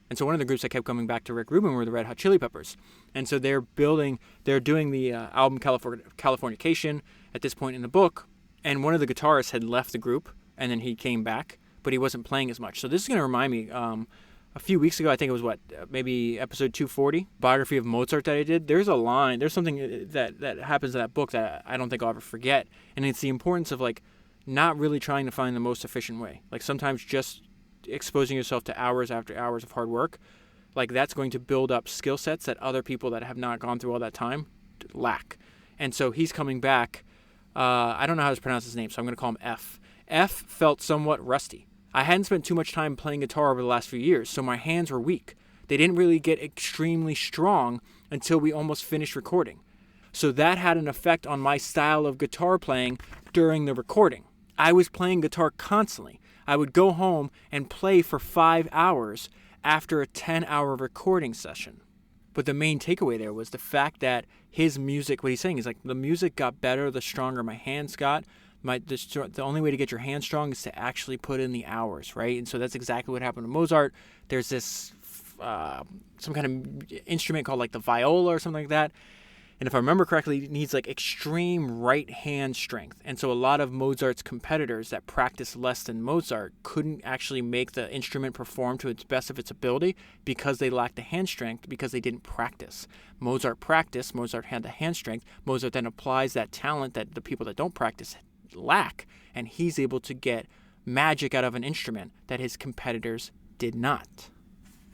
And so one of the groups that kept coming back to Rick Rubin were the Red Hot Chili Peppers. And so they're doing the album Californication at this point in the book. And one of the guitarists had left the group, and then he came back, but he wasn't playing as much. So this is going to remind me, a few weeks ago, I think it was maybe episode 240, biography of Mozart that I did. There's something that happens in that book that I don't think I'll ever forget. And it's the importance of not really trying to find the most efficient way. Sometimes just exposing yourself to hours after hours of hard work, that's going to build up skill sets that other people that have not gone through all that time lack. And so he's coming back. I don't know how to pronounce his name, so I'm going to call him F. F felt somewhat rusty. I hadn't spent too much time playing guitar over the last few years, so my hands were weak. They didn't really get extremely strong until we almost finished recording. So that had an effect on my style of guitar playing during the recording. I was playing guitar constantly. I would go home and play for 5 hours after a 10-hour recording session. But the main takeaway there was the fact that his music, what he's saying is like, the music got better the stronger my hands got. The only way to get your hands strong is to actually put in the hours, right? And so that's exactly what happened to Mozart. There's this some kind of instrument called like the viola or something like that. And if I remember correctly, it needs like extreme right hand strength. And so a lot of Mozart's competitors that practiced less than Mozart couldn't actually make the instrument perform to its best of its ability because they lacked the hand strength, because they didn't practice. Mozart practiced, Mozart had the hand strength. Mozart then applies that talent that the people that don't practice lack, and he's able to get magic out of an instrument that his competitors did not.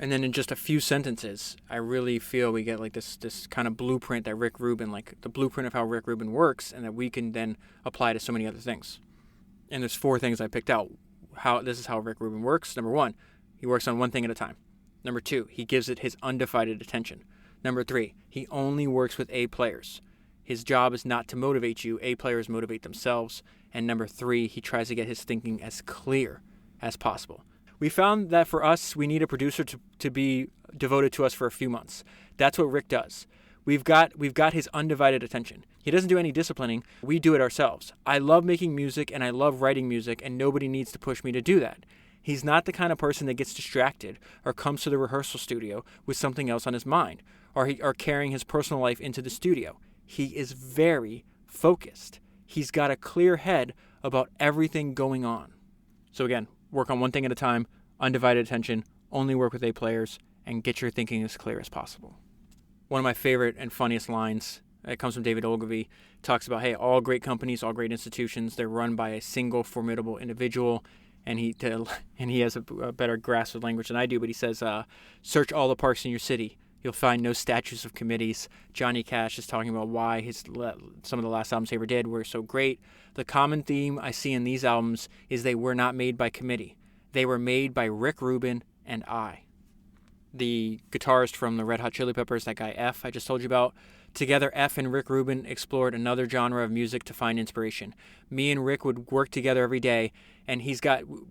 And then in just a few sentences, I really feel we get like this kind of blueprint that Rick Rubin, like the blueprint of how Rick Rubin works, and that we can then apply to so many other things. And there's 4 things I picked out. This is how Rick Rubin works. Number 1, he works on one thing at a time. Number 2, he gives it his undivided attention. Number 3, he only works with A players. His job is not to motivate you. A players motivate themselves. And number 3, he tries to get his thinking as clear as possible. We found that for us, we need a producer to be devoted to us for a few months. That's what Rick does. We've got his undivided attention. He doesn't do any disciplining. We do it ourselves. I love making music and I love writing music, and nobody needs to push me to do that. He's not the kind of person that gets distracted or comes to the rehearsal studio with something else on his mind or carrying his personal life into the studio. He is very focused. He's got a clear head about everything going on. So again, work on one thing at a time, undivided attention, only work with A players, and get your thinking as clear as possible. One of my favorite and funniest lines, it comes from David Ogilvy, talks about, hey, all great companies, all great institutions, they're run by a single formidable individual, and he has a better grasp of language than I do, but he says, search all the parks in your city. You'll find no statues of committees. Johnny Cash is talking about why some of the last albums he ever did were so great. The common theme I see in these albums is they were not made by committee. They were made by Rick Rubin and I. The guitarist from the Red Hot Chili Peppers, that guy F I just told you about, together F and Rick Rubin explored another genre of music to find inspiration. Me and Rick would work together every day, and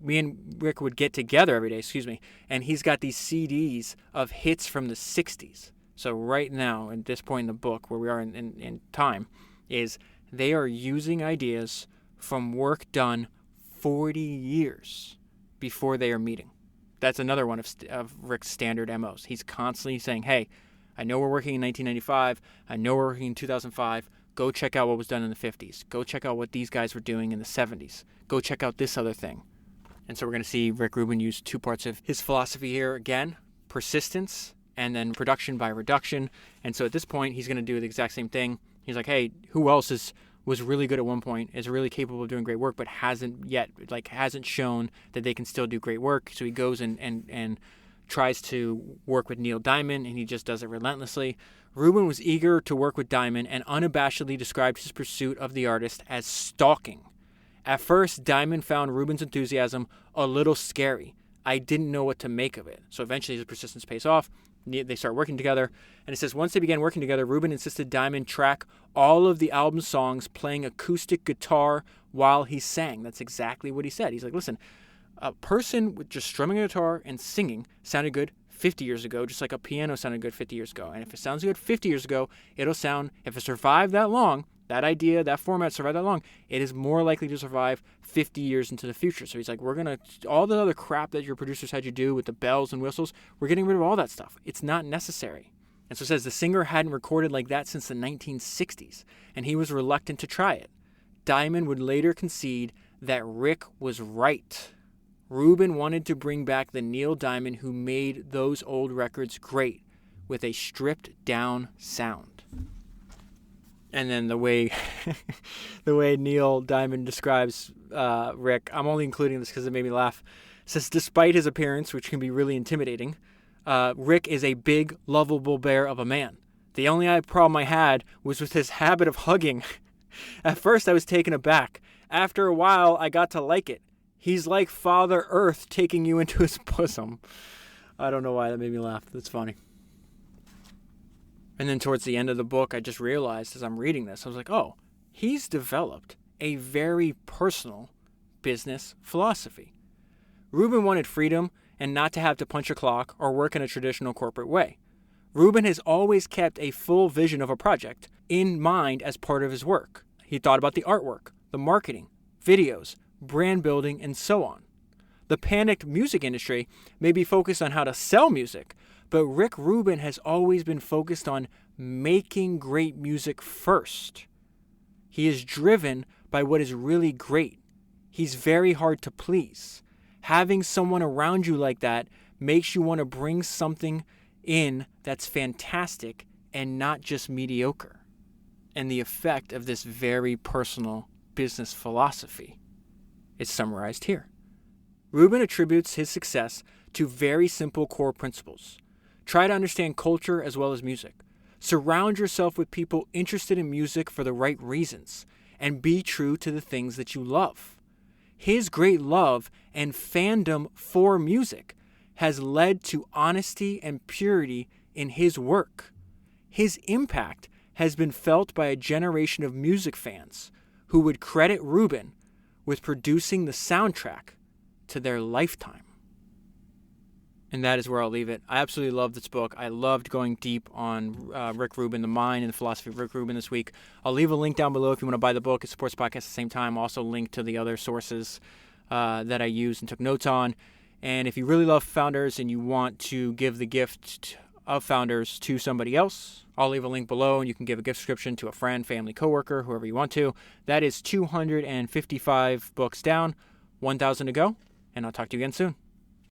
me and Rick would get together every day, and he's got these CDs of hits from the 60s. So right now, at this point in the book, where we are in time, is they are using ideas from work done 40 years before they are meeting. That's another one of Rick's standard MOs. He's constantly saying, hey, I know we're working in 1995. I know we're working in 2005. Go check out what was done in the 50s. Go check out what these guys were doing in the 70s. Go check out this other thing. And so we're going to see Rick Rubin use 2 parts of his philosophy here. Again, persistence and then production by reduction. And so at this point, he's going to do the exact same thing. He's like, hey, who else was really good at one point, is really capable of doing great work, but hasn't shown that they can still do great work. So he goes and tries to work with Neil Diamond, and he just does it relentlessly. Rubin was eager to work with Diamond and unabashedly described his pursuit of the artist as stalking. At first, Diamond found Rubin's enthusiasm a little scary. I didn't know what to make of it. So eventually his persistence pays off. They start working together. And it says, once they began working together, Rubin insisted Diamond track all of the album songs playing acoustic guitar while he sang. That's exactly what he said. He's like, listen, a person with just strumming a guitar and singing sounded good 50 years ago, just like a piano sounded good 50 years ago. And if it sounds good 50 years ago, it'll sound, if it survived that long, that idea, that format survived that long, it is more likely to survive 50 years into the future. So he's like, all the other crap that your producers had you do with the bells and whistles, we're getting rid of all that stuff. It's not necessary. And so it says the singer hadn't recorded like that since the 1960s, and he was reluctant to try it. Diamond would later concede that Rick was right. Rubin wanted to bring back the Neil Diamond who made those old records great, with a stripped-down sound. And then the way Neil Diamond describes Rick, I'm only including this because it made me laugh, says, despite his appearance, which can be really intimidating, Rick is a big, lovable bear of a man. The only problem I had was with his habit of hugging. At first, I was taken aback. After a while, I got to like it. He's like Father Earth taking you into his bosom. I don't know why that made me laugh. That's funny. And then towards the end of the book, I just realized as I'm reading this, I was like, oh, he's developed a very personal business philosophy. Rubin wanted freedom and not to have to punch a clock or work in a traditional corporate way. Rubin has always kept a full vision of a project in mind as part of his work. He thought about the artwork, the marketing, videos, brand building, and so on. The panicked music industry may be focused on how to sell music, but Rick Rubin has always been focused on making great music first. He is driven by what is really great. He's very hard to please. Having someone around you like that makes you want to bring something in that's fantastic and not just mediocre. And the effect of this very personal business philosophy is summarized here. Rubin attributes his success to very simple core principles. Try to understand culture as well as music. Surround yourself with people interested in music for the right reasons, and be true to the things that you love. His great love and fandom for music has led to honesty and purity in his work. His impact has been felt by a generation of music fans who would credit Rubin with producing the soundtrack to their lifetime. And that is where I'll leave it. I absolutely love this book. I loved going deep on Rick Rubin, the mind and the philosophy of Rick Rubin this week. I'll leave a link down below if you want to buy the book. It supports the podcast at the same time. I'll also link to the other sources that I used and took notes on. And if you really love Founders and you want to give the gift of Founders to somebody else, I'll leave a link below and you can give a gift subscription to a friend, family, coworker, whoever you want to. That is 255 books down, 1,000 to go, and I'll talk to you again soon.